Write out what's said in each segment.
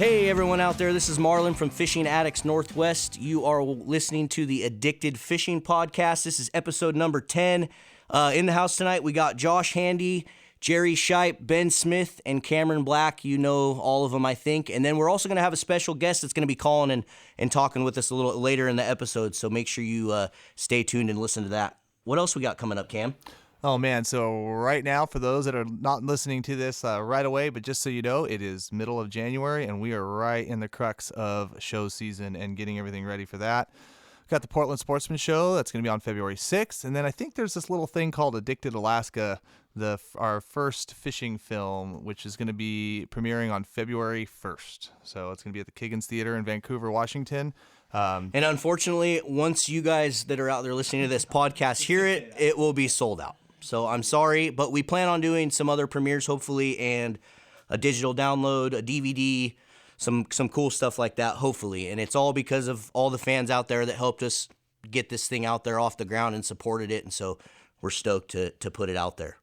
Hey everyone out there, this is Marlin from Fishing Addicts Northwest. You are listening to the Addicted Fishing Podcast. This is episode number 10. In the house tonight, we got Josh Handy, Jerry Shipe, Ben Smith, and Cameron Black. You know all of them, I think. And then we're also going to have a special guest that's going to be calling and talking with us a little later in the episode, so make sure you stay tuned and listen to that. What else we got coming up, Cam? Oh, man. So right now, for those that are not listening to this right away, but just so you know, it is middle of January, and we are right in the crux of show season and getting everything ready for that. We've got the Portland Sportsman Show. That's going to be on February 6th. And then I think there's this little thing called Addicted Alaska, our first fishing film, which is going to be premiering on February 1st. So it's going to be at the Kiggins Theater in Vancouver, Washington. And unfortunately, once you guys that are out there listening to this podcast hear it, it will be sold out. So I'm sorry, but we plan on doing some other premieres, hopefully, and a digital download, a DVD, some cool stuff like that, hopefully. And it's all because of all the fans out there that helped us get this thing out there off the ground and supported it. And so we're stoked to put it out there.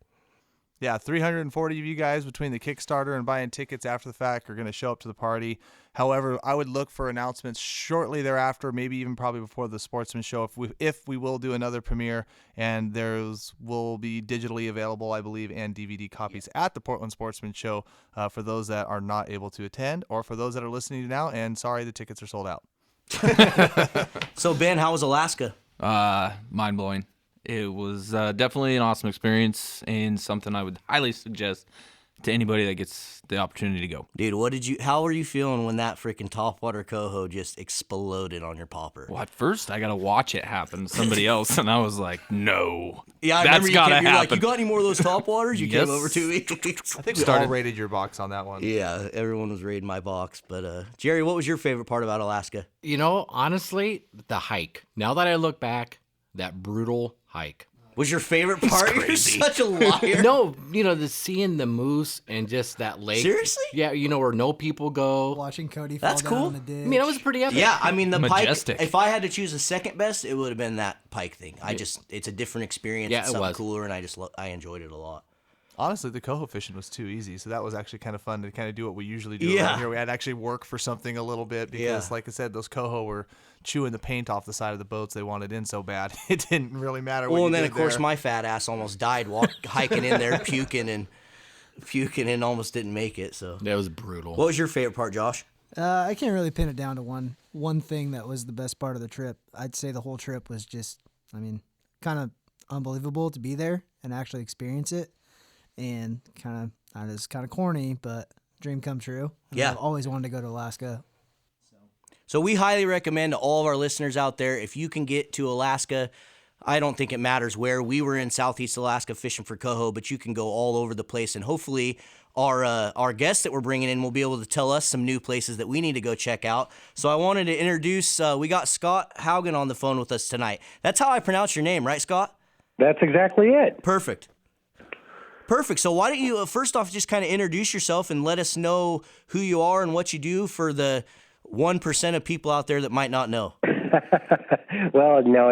Yeah, 340 of you guys between the Kickstarter and buying tickets after the fact are going to show up to the party. However, I would look for announcements shortly thereafter, maybe even probably before the Sportsman Show, if we will do another premiere, and those will be digitally available, I believe, and DVD copies at the Portland Sportsman Show for those that are not able to attend, or for those that are listening now, and sorry, the tickets are sold out. So, Ben, how was Alaska? Mind-blowing. It was definitely an awesome experience and something I would highly suggest to anybody that gets the opportunity to go. Dude, how were you feeling when that freaking topwater coho just exploded on your popper? Well, at first, I got to watch it happen to somebody else, and I was like, no. Yeah, I that's remember gotta you're happen. like, you got any more of those topwaters? You Yes. came over to me. I think we all rated your box on that one. Yeah, everyone was raiding my box. But, Jerry, what was your favorite part about Alaska? You know, honestly, the hike. Now that I look back, that brutal hike. Was your favorite part? You're such a liar. No, you know, seeing the moose and just that lake. Seriously? Yeah, you know, where no people go. Watching Cody fall That's down cool. in the ditch. I mean, it was pretty epic. Yeah, I mean, the Majestic. pike, if I had to choose a second best, it would have been that pike thing. It's a different experience. Yeah, it's it something was. cooler, and I enjoyed it a lot. Honestly, the coho fishing was too easy, so that was actually kind of fun to kind of do what we usually do Yeah. around here. We had to actually work for something a little bit because, like I said, those coho were chewing the paint off the side of the boats they wanted in so bad. It didn't really matter what Well, you and then, did of course, there. my fat ass almost died hiking in there, puking and almost didn't make it. So That was brutal. what was your favorite part, Josh? I can't really pin it down to one thing that was the best part of the trip. I'd say the whole trip was just, kind of unbelievable to be there and actually experience it. And it's kind of corny, but dream come true. And Yeah. I've always wanted to go to Alaska. So we highly recommend to all of our listeners out there, if you can get to Alaska, I don't think it matters where. We were in Southeast Alaska fishing for coho, but you can go all over the place. And hopefully our guests that we're bringing in will be able to tell us some new places that we need to go check out. So I wanted to introduce, we got Scott Haugen on the phone with us tonight. That's how I pronounce your name, right, Scott? That's exactly it. Perfect. So why don't you, first off, just kind of introduce yourself and let us know who you are and what you do for the 1% of people out there that might not know. Well, no,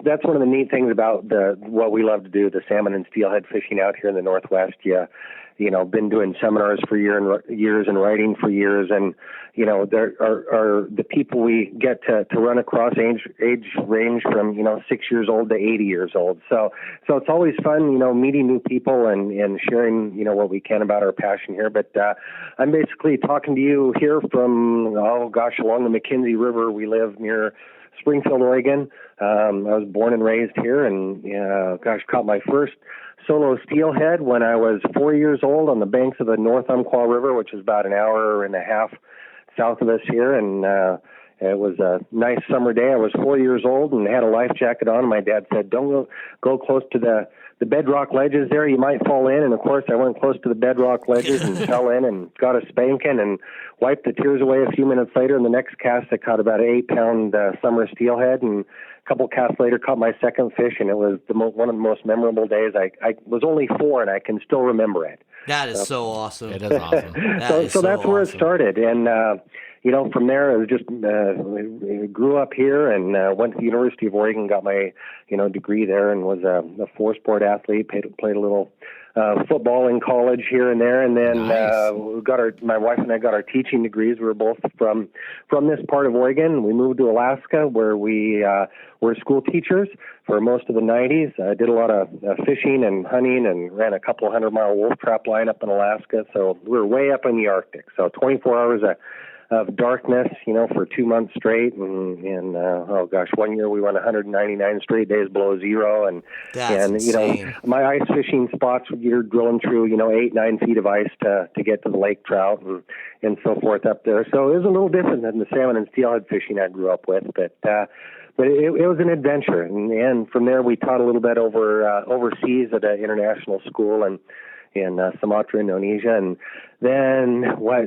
that's one of the neat things about what we love to do, the salmon and steelhead fishing out here in the Northwest. Been doing seminars for years and writing for years, and there are the people we get to run across age range from 6 years old to 80 years old. So it's always fun, meeting new people and sharing what we can about our passion here. But I'm basically talking to you here from along the McKenzie River. We live near Springfield, Oregon. I was born and raised here, and caught my first solo steelhead when I was 4 years old on the banks of the North Umpqua River, which is about an hour and a half south of us here. And it was a nice summer day. I was 4 years old and had a life jacket on. My dad said, "Don't go close to the bedrock ledges there. You might fall in." And of course, I went close to the bedrock ledges and fell in and got a spanking and wiped the tears away a few minutes later. In the next cast, I caught about an 8-pound summer steelhead, and a couple casts later caught my second fish, and it was one of the most memorable days. I was only 4, and I can still remember it. That is so awesome. It is awesome. So that's where it started. And, from there, I was just grew up here and went to the University of Oregon, got my, degree there, and was a four-sport athlete. Played a little football in college here and there, and then Nice. My wife and I got our teaching degrees. We were both from this part of Oregon. We moved to Alaska, where we were school teachers for most of the 90s. I did a lot of fishing and hunting, and ran a couple 100-mile wolf trap line up in Alaska. So we were way up in the Arctic. So 24 hours of darkness, for 2 months straight, and one year we went 199 straight days below zero, and That's insane. my ice fishing spots, you're drilling through 8-9 feet of ice to get to the lake trout and so forth up there. So it was a little different than the salmon and steelhead fishing I grew up with, but it was an adventure, and from there we taught a little bit overseas at an international school and in Sumatra, Indonesia, and then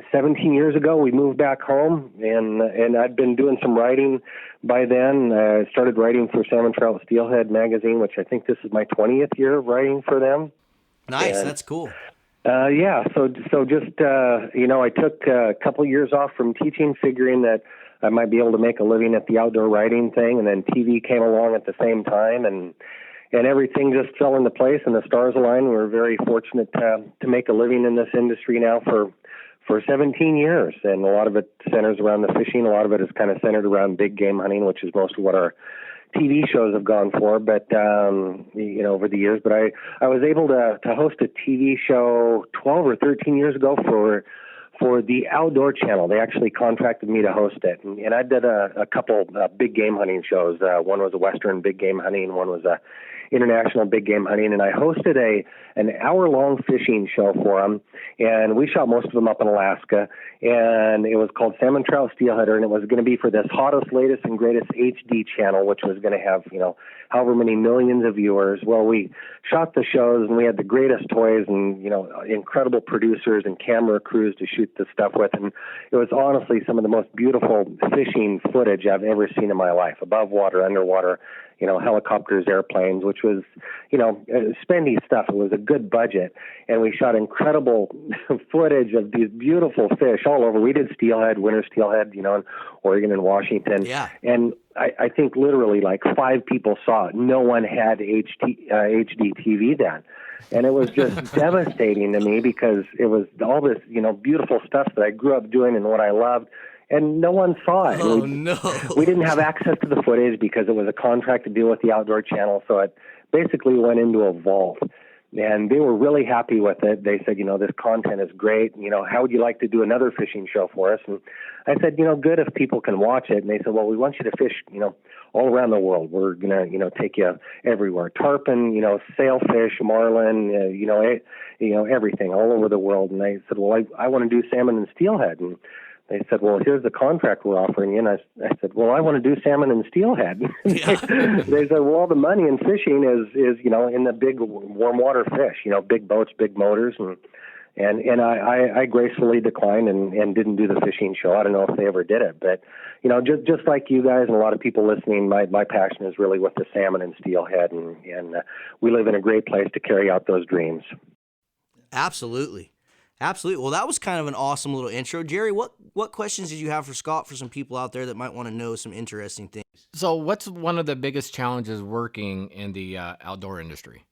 17 years ago we moved back home, and I'd been doing some writing by then. I started writing for Salmon Trout Steelhead magazine, which I think this is my 20th year of writing for them. Nice, And, that's cool. So just I took a couple years off from teaching, figuring that I might be able to make a living at the outdoor writing thing, and then TV came along at the same time, and everything just fell into place, and the stars aligned. We're very fortunate to make a living in this industry now for 17 years, and a lot of it centers around the fishing. A lot of it is kind of centered around big game hunting, which is most of what our TV shows have gone for, but over the years. But I was able to host a TV show 12 or 13 years ago for the Outdoor Channel. They actually contracted me to host it, and I did a couple big game hunting shows. One was a Western big game hunting, one was a international big game hunting, and I hosted an hour-long fishing show for them, and we shot most of them up in Alaska, and it was called Salmon Trout Steelheader, and it was going to be for this hottest, latest, and greatest HD channel, which was going to have, however many millions of viewers. Well, we shot the shows, and we had the greatest toys and, incredible producers and camera crews to shoot the stuff with, and it was honestly some of the most beautiful fishing footage I've ever seen in my life, above water, underwater, helicopters, airplanes, which was, spendy stuff. It was a good budget. And we shot incredible footage of these beautiful fish all over. We did steelhead, winter steelhead, in Oregon and Washington. Yeah. And I think literally like 5 people saw it. No one had HD TV then. And it was just devastating to me because it was all this, beautiful stuff that I grew up doing and what I loved. And no one saw it. Oh, no. We didn't have access to the footage because it was a contract to deal with the Outdoor Channel, so it basically went into a vault. And they were really happy with it. They said, this content is great. How would you like to do another fishing show for us? And I said, good if people can watch it. And they said, well, we want you to fish, all around the world. We're going to, take you everywhere. Tarpon, sailfish, marlin, everything all over the world. And I said, well, I want to do salmon and steelhead. And they said, well, here's the contract we're offering you. And I said, well, I want to do salmon and steelhead. Yeah. They said, well, all the money in fishing is in the big warm water fish, big boats, big motors. And I gracefully declined and didn't do the fishing show. I don't know if they ever did it. But, just like you guys and a lot of people listening, my passion is really with the salmon and steelhead. And we live in a great place to carry out those dreams. Absolutely. Absolutely. Well, that was kind of an awesome little intro. Jerry, what questions did you have for Scott for some people out there that might want to know some interesting things? So what's one of the biggest challenges working in the outdoor industry?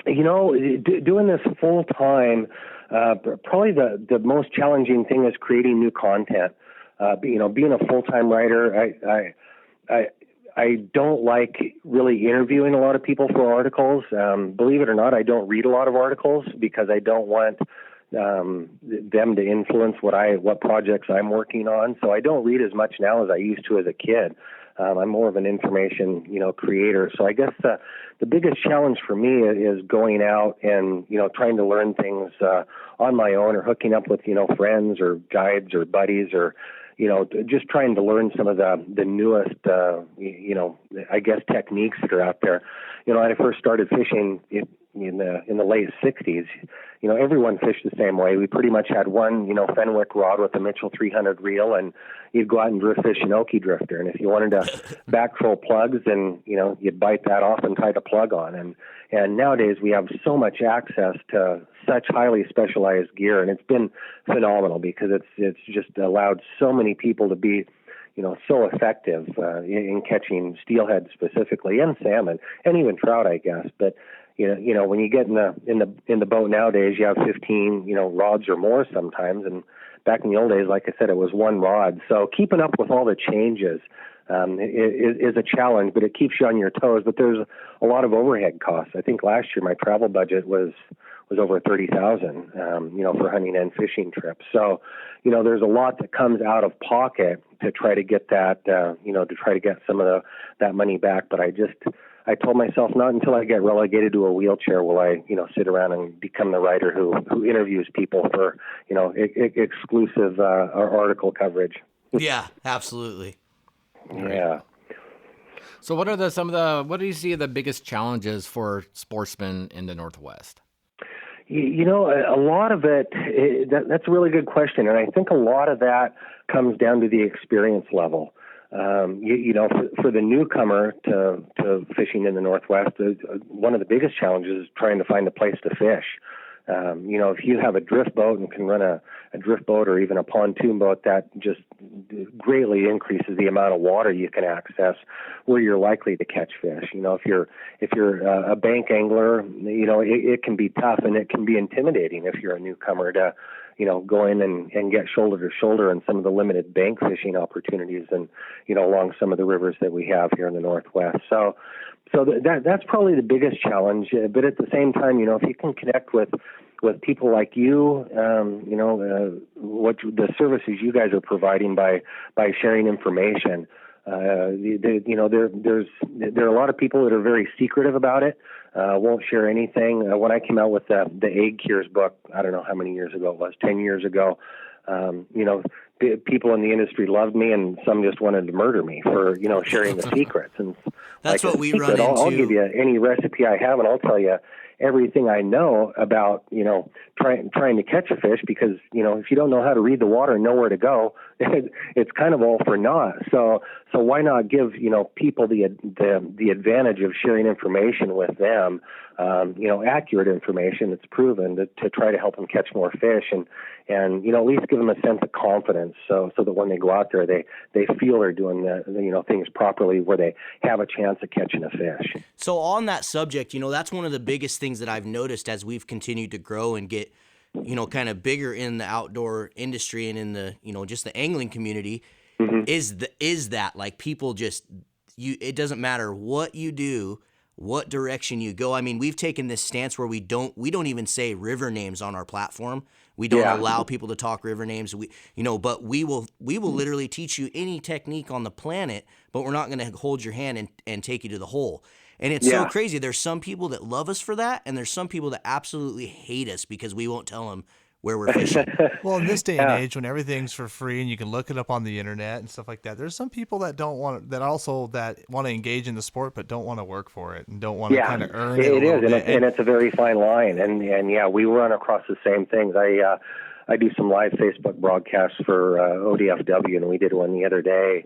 Doing this full time, probably the most challenging thing is creating new content. Being a full-time writer, I don't like really interviewing a lot of people for articles. Believe it or not, I don't read a lot of articles because I don't want them to influence what projects I'm working on. So I don't read as much now as I used to as a kid. I'm more of an information, creator. So I guess the biggest challenge for me is going out and, trying to learn things on my own or hooking up with, friends or guides or buddies or, just trying to learn some of the newest, I guess, techniques that are out there. When I first started fishing in the late 60s, everyone fished the same way. We pretty much had one, Fenwick rod with a Mitchell 300 reel, and you'd go out and drift fish an Okie drifter. And if you wanted to backtroll plugs, then, you'd bite that off and tie the plug on. And And nowadays we have so much access to such highly specialized gear, and it's been phenomenal because it's just allowed so many people to be, so effective in catching steelhead specifically, and salmon, and even trout, I guess. But when you get in the boat nowadays, you have 15 rods or more sometimes, and back in the old days, like I said, it was one rod. So keeping up with all the changes is a challenge, but it keeps you on your toes. But there's a lot of overhead costs. I think last year my travel budget was over $30,000, for hunting and fishing trips. So, there's a lot that comes out of pocket to try to get that, to try to get some of that money back. But I told myself not until I get relegated to a wheelchair will I, sit around and become the writer who interviews people for, exclusive article coverage. Yeah, absolutely. Yeah. So what do you see are the biggest challenges for sportsmen in the Northwest? A lot of it, that's a really good question. And I think a lot of that comes down to the experience level. For the newcomer to fishing in the Northwest, one of the biggest challenges is trying to find a place to fish. If you have a drift boat and can run a drift boat or even a pontoon boat, that just greatly increases the amount of water you can access where you're likely to catch fish. If you're a bank angler, it can be tough and it can be intimidating if you're a newcomer to go in and get shoulder to shoulder in some of the limited bank fishing opportunities and, along some of the rivers that we have here in the Northwest. So that's probably the biggest challenge. But at the same time, if you can connect with people like you, what the services you guys are providing by sharing information, there are a lot of people that are very secretive about it, won't share anything. When I came out with the Egg Cures book, I don't know how many years ago it was, 10 years ago, people in the industry loved me, and some just wanted to murder me for, sharing the secrets. And that's like what we run into. I'll give you any recipe I have, and I'll tell you everything I know about, trying to catch a fish, because, if you don't know how to read the water and know where to go, it's kind of all for naught. So why not give, people the advantage of sharing information with them, accurate information that's proven to try to help them catch more fish and at least give them a sense of confidence so that when they go out there, they feel they're doing things properly where they have a chance of catching a fish. So on that subject, that's one of the biggest things that I've noticed as we've continued to grow and get, kind of bigger in the outdoor industry and in the, just the angling community, is that like people just, it doesn't matter what you do, what direction you go. I mean, we've taken this stance where we don't even say river names on our platform. We don't allow people to talk river names. But we will literally teach you any technique on the planet, but we're not going to hold your hand and take you to the hole. And it's so crazy. There's some people that love us for that, and there's some people that absolutely hate us because we won't tell them where we're fishing. Well, in this day and age, when everything's for free and you can look it up on the internet and stuff like that, there's some people that want to engage in the sport but don't want to work for it and don't want to kind of earn it. It is, and it's a very fine line. And we run across the same things. I do some live Facebook broadcasts for ODFW, and we did one the other day.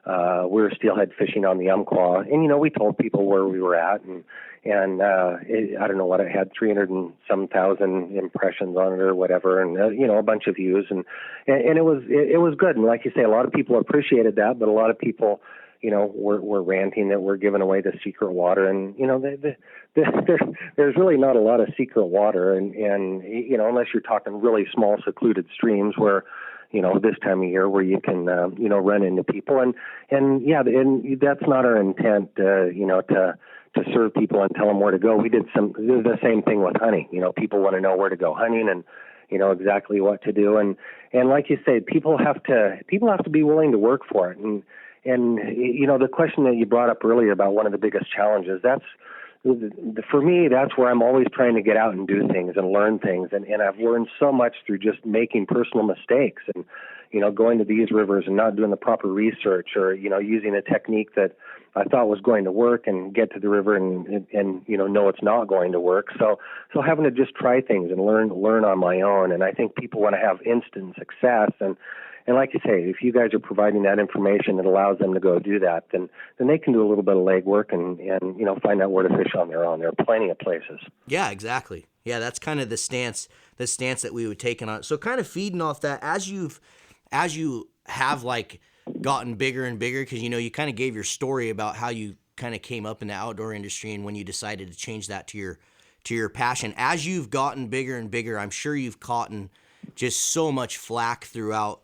We were steelhead fishing on the Umpqua, and we told people where we were at, and I don't know what it had, 300 and some thousand impressions on it or whatever, and a bunch of views, and it was good. And like you say, a lot of people appreciated that, but a lot of people, were ranting that we're giving away the secret water, and there's really not a lot of secret water, and unless you're talking really small secluded streams where this time of year where you can, run into people. And that's not our intent, to serve people and tell them where to go. We did the same thing with hunting. People want to know where to go hunting and, exactly what to do. And like you say, people have to be willing to work for it. And the question that you brought up earlier about one of the biggest challenges, for me, that's where I'm always trying to get out and do things and learn things. And I've learned so much through just making personal mistakes and, going to these rivers and not doing the proper research or, using a technique that I thought was going to work and get to the river and know it's not going to work. So having to just try things and learn on my own. And I think people want to have instant success. And like you say, if you guys are providing that information that allows them to go do that, then they can do a little bit of legwork and find out where to fish on their own. There are plenty of places. Yeah, exactly. Yeah, that's kind of the stance that we would take on it. So kind of feeding off that, as you have like gotten bigger and bigger, because you kind of gave your story about how you kind of came up in the outdoor industry and when you decided to change that to your passion. As you've gotten bigger and bigger, I'm sure you've caught just so much flack throughout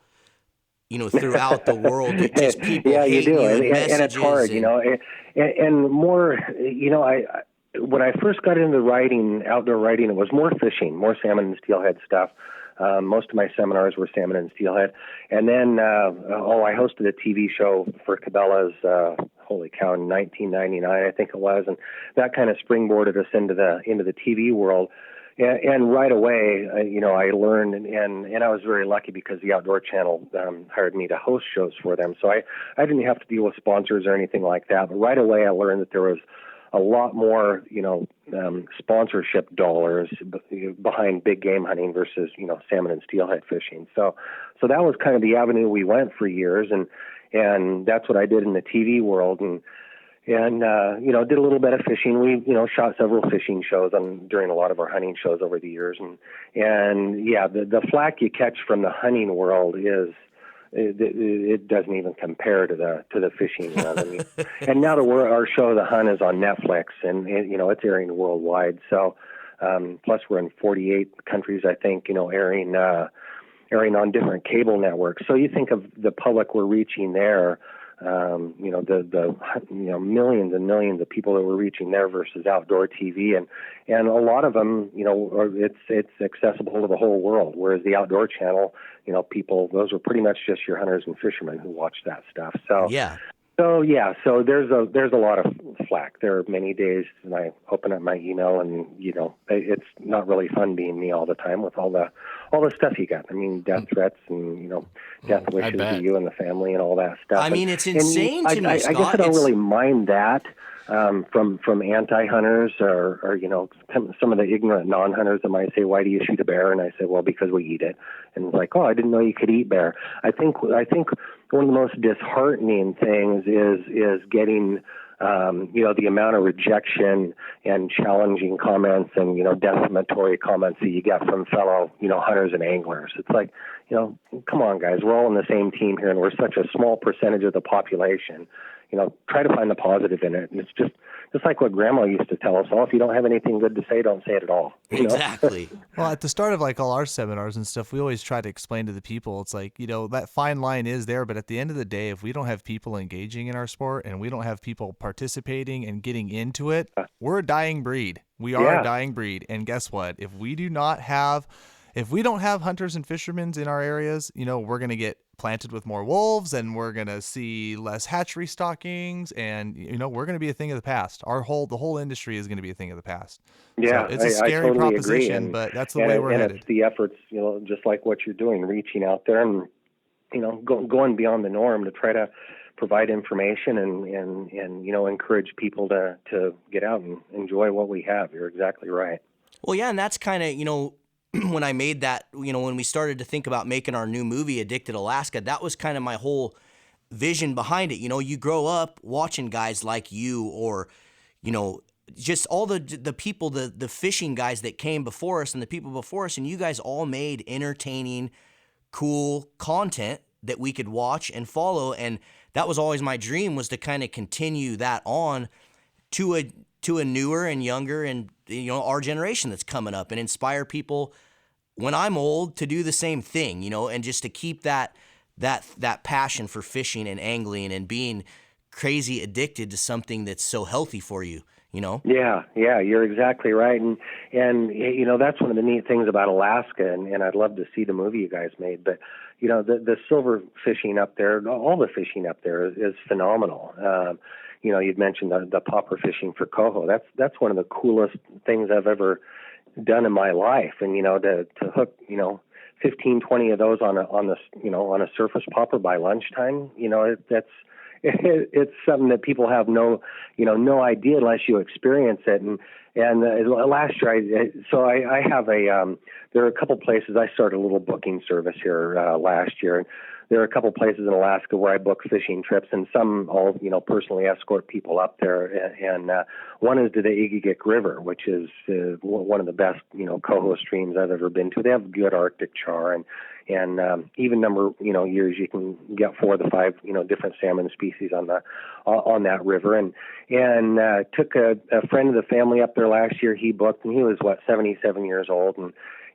the world. Just people hating you and messages. And it's hard, and more, when I first got into outdoor writing, it was more fishing, more salmon and steelhead stuff. Most of my seminars were salmon and steelhead. And then, I hosted a TV show for Cabela's, holy cow, in 1999, I think it was. And that kind of springboarded us into the TV world. And right away, I learned, and I was very lucky because the Outdoor Channel hired me to host shows for them. So I didn't have to deal with sponsors or anything like that. But right away, I learned that there was a lot more, sponsorship dollars behind big game hunting versus, salmon and steelhead fishing. So that was kind of the avenue we went for years, and that's what I did in the TV world, and did a little bit of fishing. We, shot several fishing shows during a lot of our hunting shows over the years, and the flack you catch from the hunting world it doesn't even compare to the fishing world. I mean, and now our show, The Hunt, is on Netflix, and it's airing worldwide. So, plus we're in 48 countries, I think, airing on different cable networks. So you think of the public we're reaching there, the millions and millions of people that we're reaching there versus outdoor TV, and a lot of them, it's accessible to the whole world. Whereas the Outdoor Channel, those were pretty much just your hunters and fishermen who watched that stuff. So yeah. So there's a lot of flack. There are many days when I open up my email and it's not really fun being me all the time with all the stuff you got. I mean, death threats and death wishes to you and the family and all that stuff. I mean, it's insane to me, Scott. I guess I don't really mind that from anti-hunters or some of the ignorant non-hunters that might say, "Why do you shoot a bear?" And I say, "Well, because we eat it." And it's like, "Oh, I didn't know you could eat bear." I think one of the most disheartening things is getting the amount of rejection and challenging comments and defamatory comments that you get from fellow hunters and anglers. It's like, come on, guys, we're all on the same team here, and we're such a small percentage of the population. Try to find the positive in it. And it's just like what Grandma used to tell us all: if you don't have anything good to say, don't say it at all. Exactly. Well, at the start of all our seminars and stuff, we always try to explain to the people, it's like, that fine line is there, but at the end of the day, if we don't have people engaging in our sport and we don't have people participating and getting into it, we're a dying breed. We are a dying breed. And guess what? If we don't have hunters and fishermen in our areas, we're going to get planted with more wolves, and we're going to see less hatchery stockings, and we're going to be a thing of the past. The whole industry is going to be a thing of the past. Yeah, so it's a scary totally proposition, but that's the way we're headed. It's the efforts, just like what you're doing, reaching out there and going beyond the norm to try to provide information and encourage people to get out and enjoy what we have. You're exactly right. Well, yeah, and that's kind of when I made that, when we started to think about making our new movie, Addicted Alaska, that was kind of my whole vision behind it. You grow up watching guys like you or, just all the people, the fishing guys that came before us and the people before us, and you guys all made entertaining, cool content that we could watch and follow. And that was always my dream, was to kind of continue that on to a newer and younger and, our generation that's coming up, and inspire people when I'm old to do the same thing, and just to keep that passion for fishing and angling and being crazy addicted to something that's so healthy for you, Yeah, you're exactly right. And that's one of the neat things about Alaska, and I'd love to see the movie you guys made, but the silver fishing up there, all the fishing up there is phenomenal. You'd mentioned the popper fishing for coho. That's one of the coolest things I've ever done in my life. And to hook 15, 20 of those on a surface popper by lunchtime, it's something that people have no idea unless you experience it. And last year, I have there are a couple places. I started a little booking service here last year. there are a couple places in Alaska where I book fishing trips, and some I'll, personally escort people up there. And one is to the Igigik River, which is one of the best, coho streams I've ever been to. They have good Arctic char, and even number, years you can get 4 to 5, different salmon species on that river. And took a friend of the family up there last year. He booked, and he was 77 years old,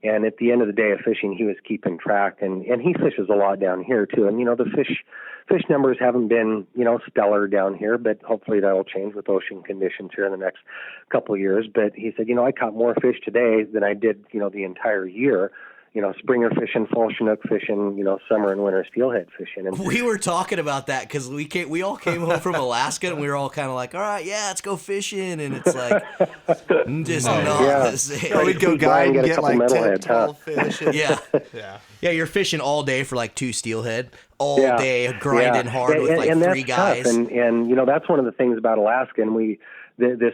and at the end of the day of fishing, he was keeping track, and he fishes a lot down here too. And the fish numbers haven't been stellar down here, but hopefully that'll change with ocean conditions here in the next couple of years. But he said, I caught more fish today than I did the entire year. Springer fishing, fall Chinook fishing, summer and winter steelhead fishing. And we were talking about that because we all came home from Alaska, and we were all kind of like, all right, yeah, let's go fishing. And it's like, just not the same. We'd go guide and get like 10, 12 fish. Yeah. You're fishing all day for like 2 steelhead, all day grinding hard with like and 3 guys. Tough. And that's one of the things about Alaska. And this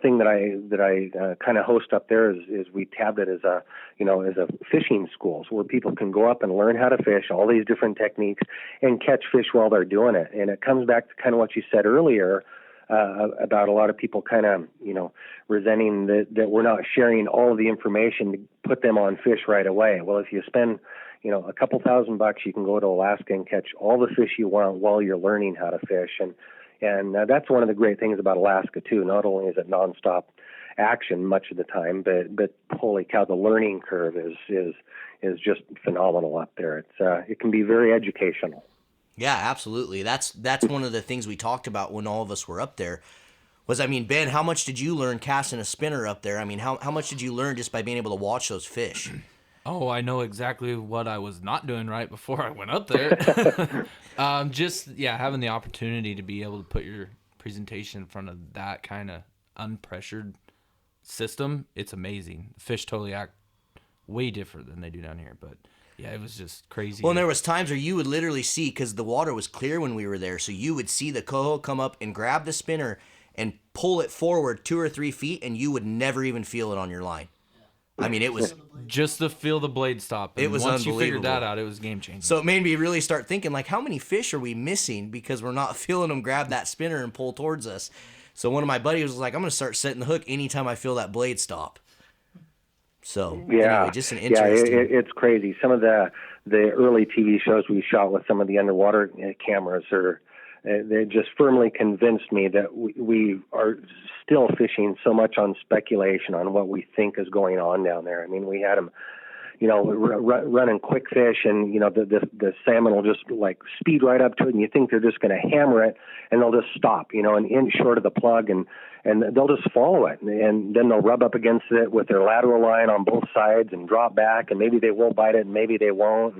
thing that I kind of host up there is we tabbed it as a fishing school, so where people can go up and learn how to fish all these different techniques and catch fish while they're doing it. And it comes back to kind of what you said earlier about a lot of people kind of resenting that we're not sharing all of the information to put them on fish right away. Well, if you spend a couple $1,000, you can go to Alaska and catch all the fish you want while you're learning how to fish. And that's one of the great things about Alaska too. Not only is it nonstop action much of the time, but holy cow, the learning curve is just phenomenal up there. It can be very educational. Yeah, absolutely. That's one of the things we talked about when all of us were up there. Ben, how much did you learn casting a spinner up there? How much did you learn just by being able to watch those fish? Oh, I know exactly what I was not doing right before I went up there. Having the opportunity to be able to put your presentation in front of that kind of unpressured system, it's amazing. The fish totally act way different than they do down here, but yeah, it was just crazy. Well, and there was times where you would literally see, because the water was clear when we were there, so you would see the coho come up and grab the spinner and pull it forward 2 or 3 feet, and you would never even feel it on your line. It was just to feel the blade stop. And it was once unbelievable. You figured that out, it was game changing. So it made me really start thinking, like, how many fish are we missing because we're not feeling them grab that spinner and pull towards us? So one of my buddies was like, I'm going to start setting the hook anytime I feel that blade stop. So anyway, just an interesting. Yeah, it's crazy. Some of the early TV shows we shot with some of the underwater cameras they just firmly convinced me that we are still fishing so much on speculation on what we think is going on down there. We had them, running quick fish, and the salmon will just like speed right up to it, and you think they're just going to hammer it, and they'll just stop, an inch short of the plug, and they'll just follow it, and then they'll rub up against it with their lateral line on both sides and drop back, and maybe they will bite it, and maybe they won't,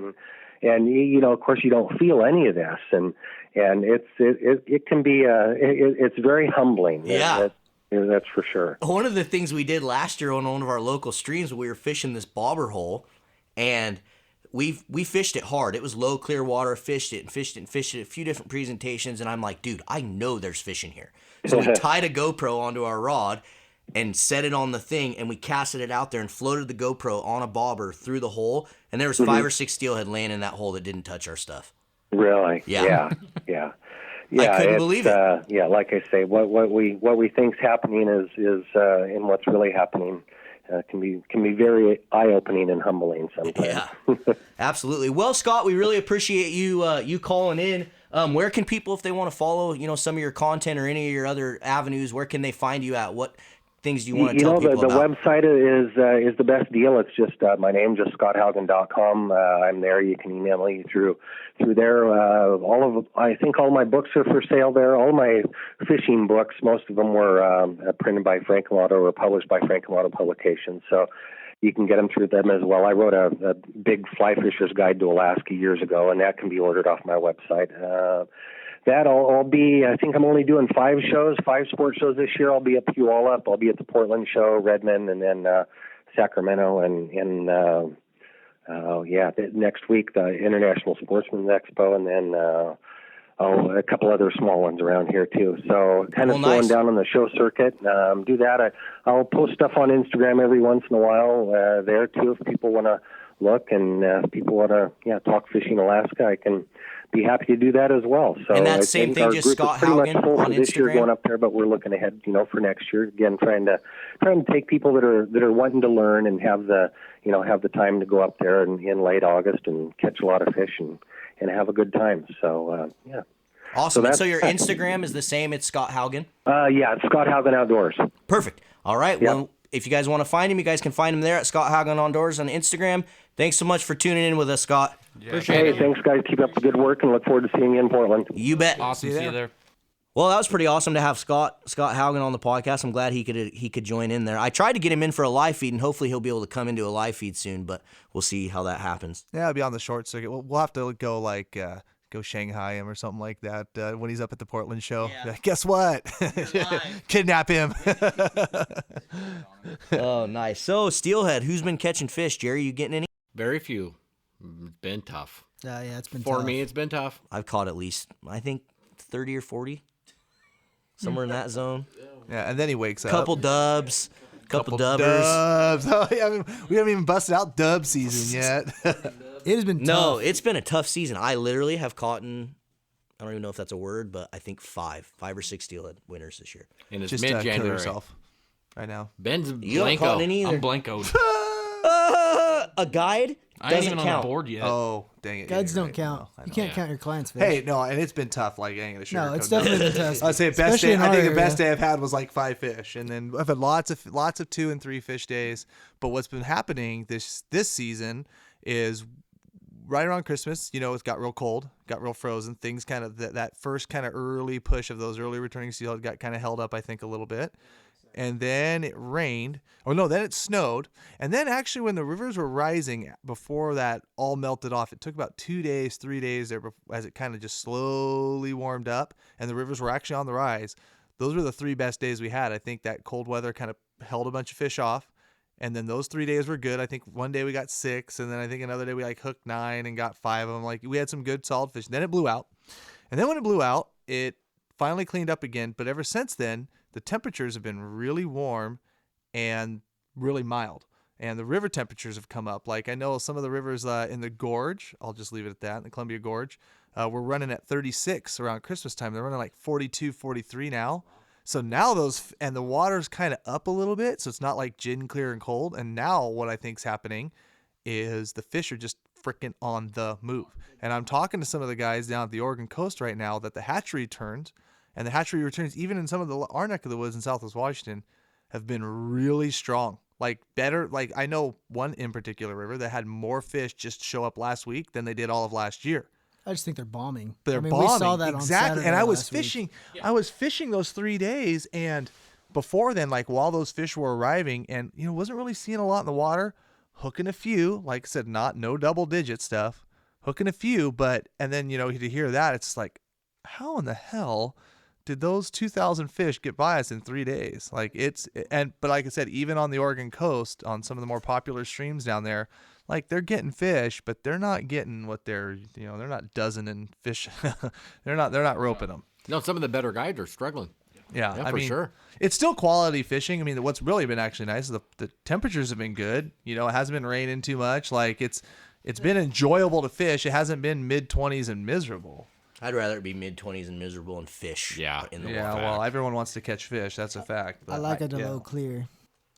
and of course you don't feel any of this, and it can be it's very humbling. Yeah. That's for sure. One of the things we did last year on one of our local streams, we were fishing this bobber hole, and we fished it hard. It was low, clear water, fished it, a few different presentations, and I'm like, dude, I know there's fish in here. So we tied a GoPro onto our rod and set it on the thing, and we casted it out there and floated the GoPro on a bobber through the hole, and there was 5 or 6 steelhead laying in that hole that didn't touch our stuff. Really? Yeah. Yeah, I couldn't believe it. Like I say, what we think's happening is and what's really happening can be very eye-opening and humbling sometimes. Yeah, absolutely. Well, Scott, we really appreciate you calling in. Where can people, if they want to follow, some of your content or any of your other avenues, where can they find you at? What things do you want to tell people about? The website is the best deal. It's just my name, just scotthaugen.com. I'm there. You can email me through there. I think all my books are for sale there. All my fishing books, most of them were printed by Frank Amato or published by Frank Amato Publications. So you can get them through them as well. I wrote a big fly fisher's guide to Alaska years ago, and that can be ordered off my website. I'll be, I think I'm only doing 5 sport shows this year. I'll be at Puyallup. I'll be at the Portland show, Redmond, and then Sacramento, and next week, the International Sportsman Expo, and then a couple other small ones around here too. So kind of slowing down on the show circuit. Do that. I'll post stuff on Instagram every once in a while there too, if people want to look. And if people want to talk fishing Alaska, I can be happy to do that as well. So And that I same think thing, our just group Scott is pretty much Haugen full on for this year Instagram? going up there, but we're looking ahead, for next year. Again, trying to take people that are wanting to learn and have the time to go up there in late August and catch a lot of fish and have a good time. So yeah. Awesome. So And so your Instagram is the same. It's Scott Haugen. Yeah, it's Scott Haugen Outdoors. Perfect. All right. Well, if you guys want to find him, you guys can find him there at Scott Haugen Outdoors on Instagram. Thanks so much for tuning in with us, Scott. Appreciate it. Thanks, guys. Keep up the good work, and look forward to seeing you in Portland. You bet. Awesome. See you there. Well, that was pretty awesome to have Scott Haugen on the podcast. I'm glad he could join in there. I tried to get him in for a live feed, and hopefully he'll be able to come into a live feed soon, but we'll see how that happens. Yeah, I'll be on the short circuit. We'll have to go Shanghai him or something like that when he's up at the Portland show. Yeah. Guess what? Kidnap him. Oh, nice. So, Steelhead, who's been catching fish? Jerry, you getting any? Very few. Been tough. Yeah, it's been For tough. me, it's been tough. I've caught at least, I think, 30 or 40, somewhere in that zone. Yeah, and then he wakes up. Couple dubs, couple dubbers. Dubs. Oh, yeah, we haven't even busted out dub season yet. It has been tough. No, it's been a tough season. I literally have caught I don't even know if that's a word, but I think five or six steelhead winners this year. And it's Just kill mid-January. yourself right now. Ben's You haven't caught blanco. any either. I'm blancoed. A guide I ain't doesn't even on count. the board yet. Oh, dang it. Guides Yeah, don't right. count. No, I You know. can't count your clients' fish. Hey, no, and it's been tough. Like, I ain't gonna sugarcoat no, it's nothing. definitely been tough. I'd say best Especially day. in I our think the best area. day I've had was like 5 fish, and then I've had lots of 2 and 3 fish days. But what's been happening this season is right around Christmas. It got real cold, got real frozen. Things kind of that first kind of early push of those early returning steelhead got kind of held up, I think, a little bit. And then it rained. Oh no, then it snowed. And then actually when the rivers were rising before that all melted off, it took about 2 days, 3 days there as it kind of just slowly warmed up and the rivers were actually on the rise. Those were the 3 best days we had. I think that cold weather kind of held a bunch of fish off. And then those 3 days were good. I think one day we got 6, and then I think another day we hooked 9 and got 5 of them. Like, we had some good solid fish. Then it blew out. And then when it blew out, it finally cleaned up again. But ever since then, the temperatures have been really warm and really mild. And the river temperatures have come up. Like, I know some of the rivers in the gorge, I'll just leave it at that, in the Columbia Gorge, we're running at 36 around Christmas time. They're running like 42, 43 now. So now and the water's kind of up a little bit, so it's not like gin clear and cold. And now what I think's happening is the fish are just freaking on the move. And I'm talking to some of the guys down at the Oregon coast right now that the hatchery returns, and the hatchery returns even in some of our neck of the woods in Southwest Washington have been really strong. Like, better. Like, I know one in particular river that had more fish just show up last week than they did all of last year. I just think they're bombing. They're We bombing. saw that exactly. on Saturday And I was last week. fishing. I was fishing those 3 days, and before then, like while those fish were arriving, and wasn't really seeing a lot in the water, hooking a few. Like I said, no double digit stuff, hooking a few. And then to hear that, it's like, how in the hell did those 2,000 fish get by us in 3 days? Like but like I said, even on the Oregon coast, on some of the more popular streams down there, like they're getting fish, but they're not getting what they're not dozening fish. they're not roping them. No, some of the better guides are struggling. Yeah, Yeah, I for mean, sure. It's still quality fishing. I mean, what's really been actually nice is the temperatures have been good. It hasn't been raining too much. Like it's been enjoyable to fish. It hasn't been mid-20s and miserable. I'd rather it be mid-20s and miserable and fish. Yeah. In the Yeah, water. well, everyone wants to catch fish. That's a fact. I But like it a yeah. low clear.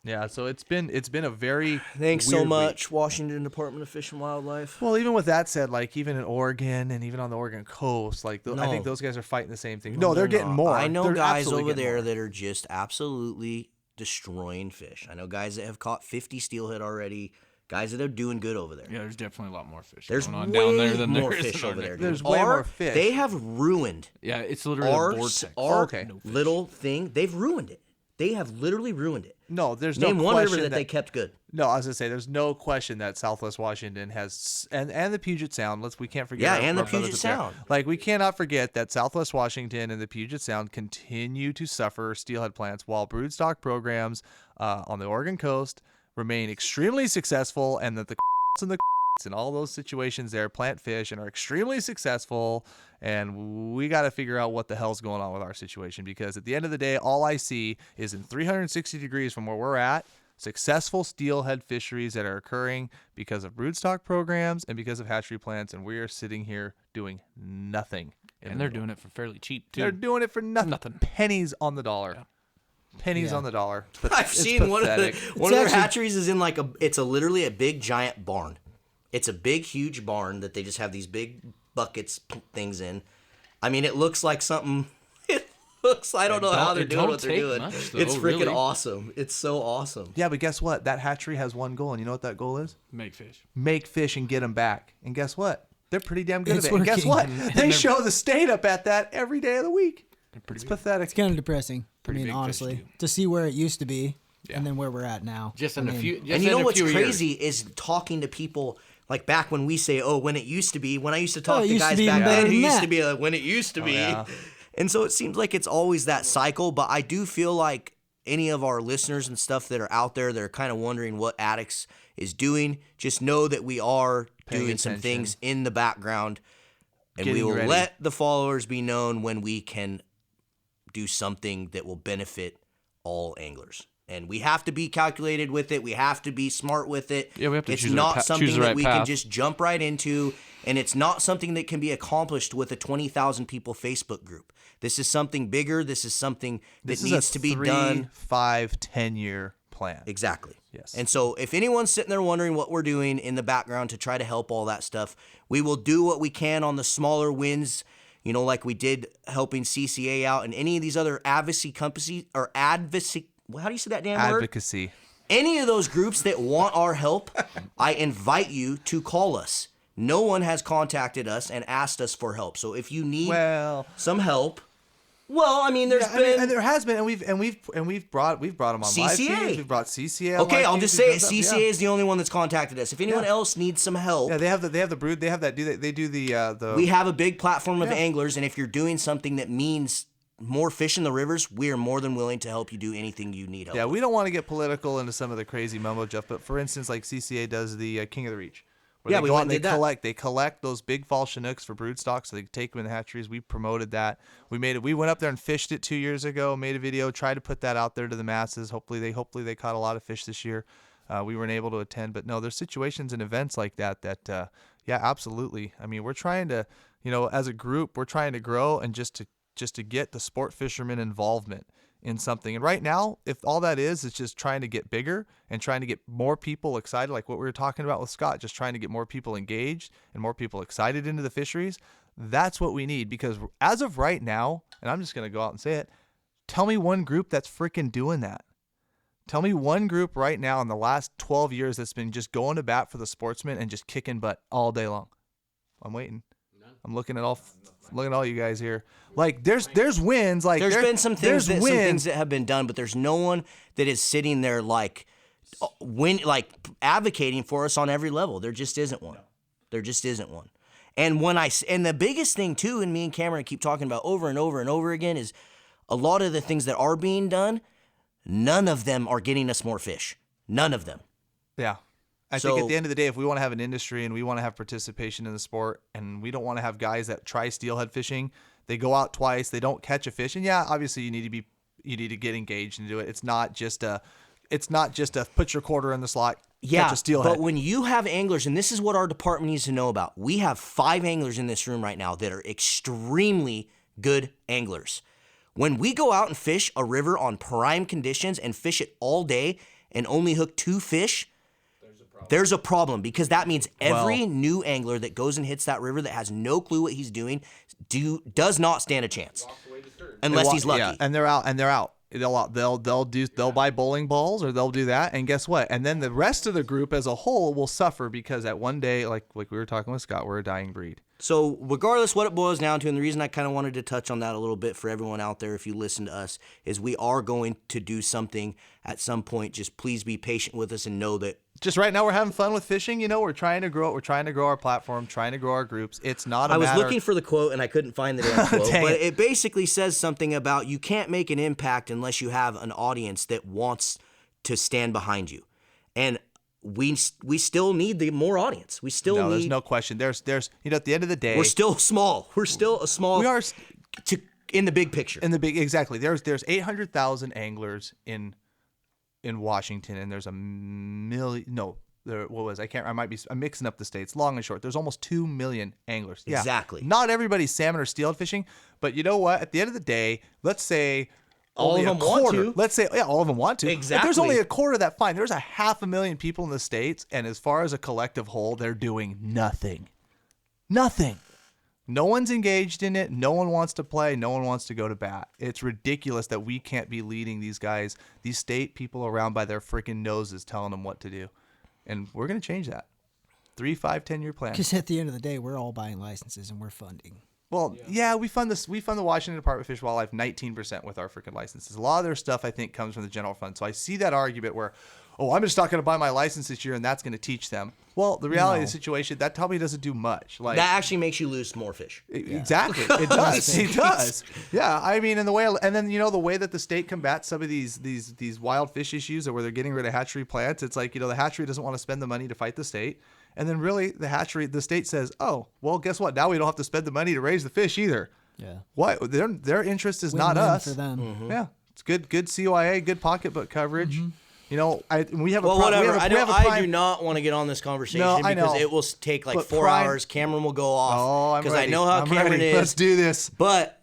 Yeah, so it's been a very Thanks so weird much, week. Washington Department of Fish and Wildlife. Well, even with that said, like even in Oregon and even on the Oregon coast, like I think those guys are fighting the same thing. No, they're getting not. more. I know They're guys absolutely over getting there more. that are just absolutely destroying fish. I know guys that have caught 50 steelhead already. Guys that are doing good over there. Yeah, there's definitely a lot more fish There's going on way down there than more there is fish in our over there. neck. dude. There's way more fish. They have ruined Yeah, it's literally our a vortex. okay. No fish. little thing. They've ruined it. They have literally ruined it. No, there's Name no one question river that they kept good. No, I was gonna say there's no question that Southwest Washington has and the Puget Sound. We can't forget. Yeah, our- and the our brothers Puget up there. Sound. Like we cannot forget that Southwest Washington and the Puget Sound continue to suffer steelhead plants, while broodstock programs on the Oregon coast remain extremely successful, and that the and the and all those situations there plant fish and are extremely successful. And we got to figure out what the hell's going on with our situation, because at the end of the day, all I see is in 360 degrees from where we're at, successful steelhead fisheries that are occurring because of broodstock programs and because of hatchery plants, and we are sitting here doing nothing. And they're doing it for fairly cheap too. They're doing it for nothing. Pennies on the dollar. Yeah. Pennies on the dollar. I've seen one of their hatcheries is in like it's literally a big giant barn. It's a big huge barn that they just have these big buckets things in. I mean, it looks like something. I don't know how they're doing what they're doing. It's freaking awesome. It's so awesome. Yeah, but guess what? That hatchery has one goal, and you know what that goal is? Make fish. Make fish and get them back. And guess what? They're pretty damn good It's at it. And guess working. what? They show the state up at that every day of the week. It's pathetic. It's kind of depressing. Pretty I mean, big fish, honestly, too. to see where it used to be Yeah. and then where we're at now. Just in a few. Just And you in know a what's few crazy years. is talking to people like back when we say, "Oh, when it used to be." When I used to talk it to used to guys be back better then, it than used that. to be when it used to be. yeah. And so it seems like it's always that cycle. But I do feel like any of our listeners and stuff that are out there that are kind of wondering what Addicts is doing, just know that we are Paying doing some attention. things in the background, and we Getting will ready. let the followers be known when we can do something that will benefit all anglers. And we have to be calculated with it. We have to be smart with it. Yeah, we have to It's choose the not choose something the that right we can path. just jump right into, and it's not something that can be accomplished with a 20,000 people Facebook group. This is something bigger. This is something that This needs is a to be 3, done. 5, 10-year plan. Exactly. Yes. And so if anyone's sitting there wondering what we're doing in the background to try to help all that stuff, we will do what we can on the smaller wins, you know, like we did helping CCA out and any of these other advocacy companies or advocacy. How do you say that damn word? Advocacy. Any of those groups that want our help, I invite you to call us. No one has contacted us and asked us for help. So if you need Well, some help, well, I mean, there's yeah, been and there has been, and we've brought them on live CCA. feeds. We've brought CCA. on okay. live I'll feeds. just say We've it. done CCA stuff, yeah. is the only one that's contacted us. If anyone else needs some help, Yeah, they have the brood. They have that. They do the. we have a big platform of Yeah. anglers, and if you're doing something that means more fish in the rivers, we are more than willing to help you do anything you need help. Yeah, with. we don't want to get political into some of the crazy mumbo jump, but for instance, like CCA does the King of the Reach. Where Yeah, they we go went out and and did that. they collect those big fall Chinooks for broodstock, so they take them in the hatcheries. We promoted that. We went up there and fished it 2 years ago. Made a video, tried to put that out there to the masses. Hopefully they caught a lot of fish this year. We weren't able to attend, but no, there's situations and events like that yeah, absolutely. I mean, we're trying to, as a group, we're trying to grow and just to get the sport fishermen involvement in something. And right now, if all that is just trying to get bigger and trying to get more people excited, like what we were talking about with Scott, just trying to get more people engaged and more people excited into the fisheries, that's what we need. Because as of right now, and I'm just going to go out and say it, tell me one group that's freaking doing that. Tell me one group right now in the last 12 years that's been just going to bat for the sportsmen and just kicking butt all day long. I'm waiting. I'm looking at all you guys here. Like there's wins. Like There's been some things there's that wins. some things that have been done, but there's no one that is sitting there like advocating for us on every level. There just isn't one. There just isn't one. And the biggest thing too, and me and Cameron keep talking about over and over and over again, is a lot of the things that are being done. None of them are getting us more fish. None of them. Yeah. I So- think at the end of the day, if we want to have an industry and we want to have participation in the sport, and we don't want to have guys that try steelhead fishing, they go out twice, they don't catch a fish, and yeah, obviously you need to get engaged and do it. It's not just a put your quarter in the slot, Yeah, catch a steelhead. but when you have anglers, and this is what our department needs to know about, we have 5 anglers in this room right now that are extremely good anglers. When we go out and fish a river on prime conditions and fish it all day and only hook 2 fish, there's a problem, because that means every new angler that goes and hits that river that has no clue what he's doing does not stand a chance unless he's lucky. Yeah, and they're out. They'll buy bowling balls or they'll do that, and guess what? And then the rest of the group as a whole will suffer because at one day, like we were talking with Scott, we're a dying breed. So regardless what it boils down to, and the reason I kind of wanted to touch on that a little bit for everyone out there, if you listen to us, is we are going to do something at some point. Just please be patient with us and know that Just right now, we're having fun with fishing. We're trying to grow. We're trying to grow our platform, trying to grow our groups. It's not a I was matter. looking for the quote and I couldn't find the damn quote, Dang but it. it basically says something about you can't make an impact unless you have an audience that wants to stand behind you. And we still need the more audience. We still No, need. there's no question. There's at the end of the day, We're still small. We're still a small. we are in the big picture. in the big exactly. There's 800,000 anglers in in Washington, and there's a million. No, there what was I can't. I'm mixing up the states. Long and short, there's almost 2 million anglers. Yeah, Exactly. not everybody's salmon or steelhead fishing, but you know what? At the end of the day, let's say All only of a them want quarter. to. Let's say all of them want to. If there's only Exactly. a quarter, that fine. There's 500,000 people in the states, and as far as a collective whole, they're doing nothing. Nothing. No one's engaged in it. No one wants to play. No one wants to go to bat. It's ridiculous that we can't be leading these guys, these state people around by their freaking noses, telling them what to do. And we're going to change that. 3, 5, 10-year plan. Because at the end of the day, we're all buying licenses and we're funding. Well, yeah, we fund this. We fund the Washington Department of Fish and Wildlife 19% with our freaking licenses. A lot of their stuff, I think, comes from the general fund. So I see that argument where, oh, I'm just not going to buy my license this year, and that's going to teach them. Well, the reality of the situation, that probably doesn't do much. Like That actually makes you lose more fish. exactly, it does. It does. Yeah, I mean, and then the way that the state combats some of these wild fish issues, or where they're getting rid of hatchery plants, it's like the hatchery doesn't want to spend the money to fight the state. And then really the state says, oh, well, guess what? Now we don't have to spend the money to raise the fish either. Yeah. What? Their interest is not Win-win us. for them. Mm-hmm. Yeah. It's good CYA, good pocketbook coverage. We have a Well, pro- whatever. we have a I prime- do not want to get on this conversation No, I because know. it will take like But 4 prime- hours. Cameron will go Oh, off I'm because I ready. know how I'm Cameron ready. is. Let's do this. But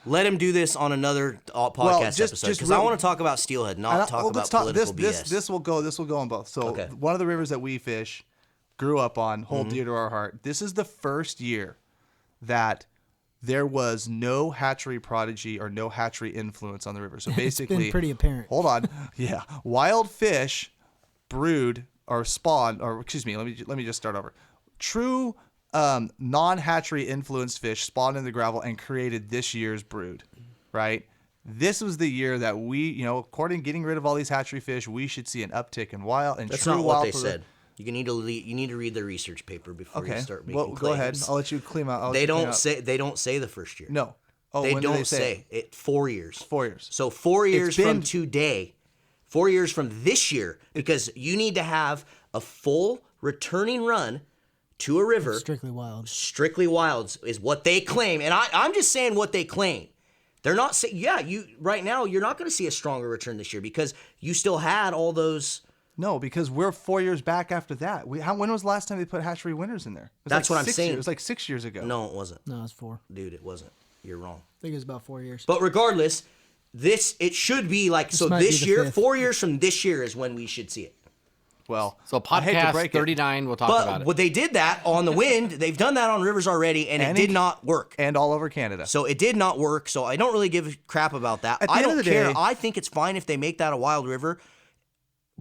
let him do this on another podcast just- episode just because I real- want to talk about steelhead, not talk about let's political this, BS. This will go on both. So Okay. one of the rivers that we fish, grew up on, Mm-hmm. hold dear to our heart. This is the first year that there was no hatchery prodigy or no hatchery influence on the river. So basically, It's been pretty apparent. Hold on, yeah, wild fish brood or spawn, or excuse me, let me just start over. True non-hatchery influenced fish spawned in the gravel and created this year's brood, right? This was the year that we, according to getting rid of all these hatchery fish, we should see an uptick in wild and That's true not what wild. they said. You need to read the research paper before you start making claims. Go ahead. I'll let you clean out. They don't say the first year. No. Oh, They when do don't say it. 4 years. 4 years. So 4 years been- from today, 4 years from this year, because you need to have a full returning run to a river. Strictly wild. Strictly wilds is what they claim, and I'm just saying what they claim. They're not saying, right now you're not going to see a stronger return this year because you still had all those. No, because we're 4 years back after that. When was the last time they put hatchery winners in there? It was That's like what I'm 6 saying. Years. It was like 6 years ago. No, it wasn't. No, it's 4. Dude, it wasn't. You're wrong. I think it was about 4 years. But regardless, it should be like, so might be this the year, 5th. 4 years from this year is when we should see it. Well, So I hate to podcast break it. 39, we'll talk about it. But they did that on the wind. They've done that on rivers already, and it And did in- not work. And all over Canada. So it did not work. So I don't really give a crap about that. At the I end of don't the care. day- I think it's fine if they make that a wild river.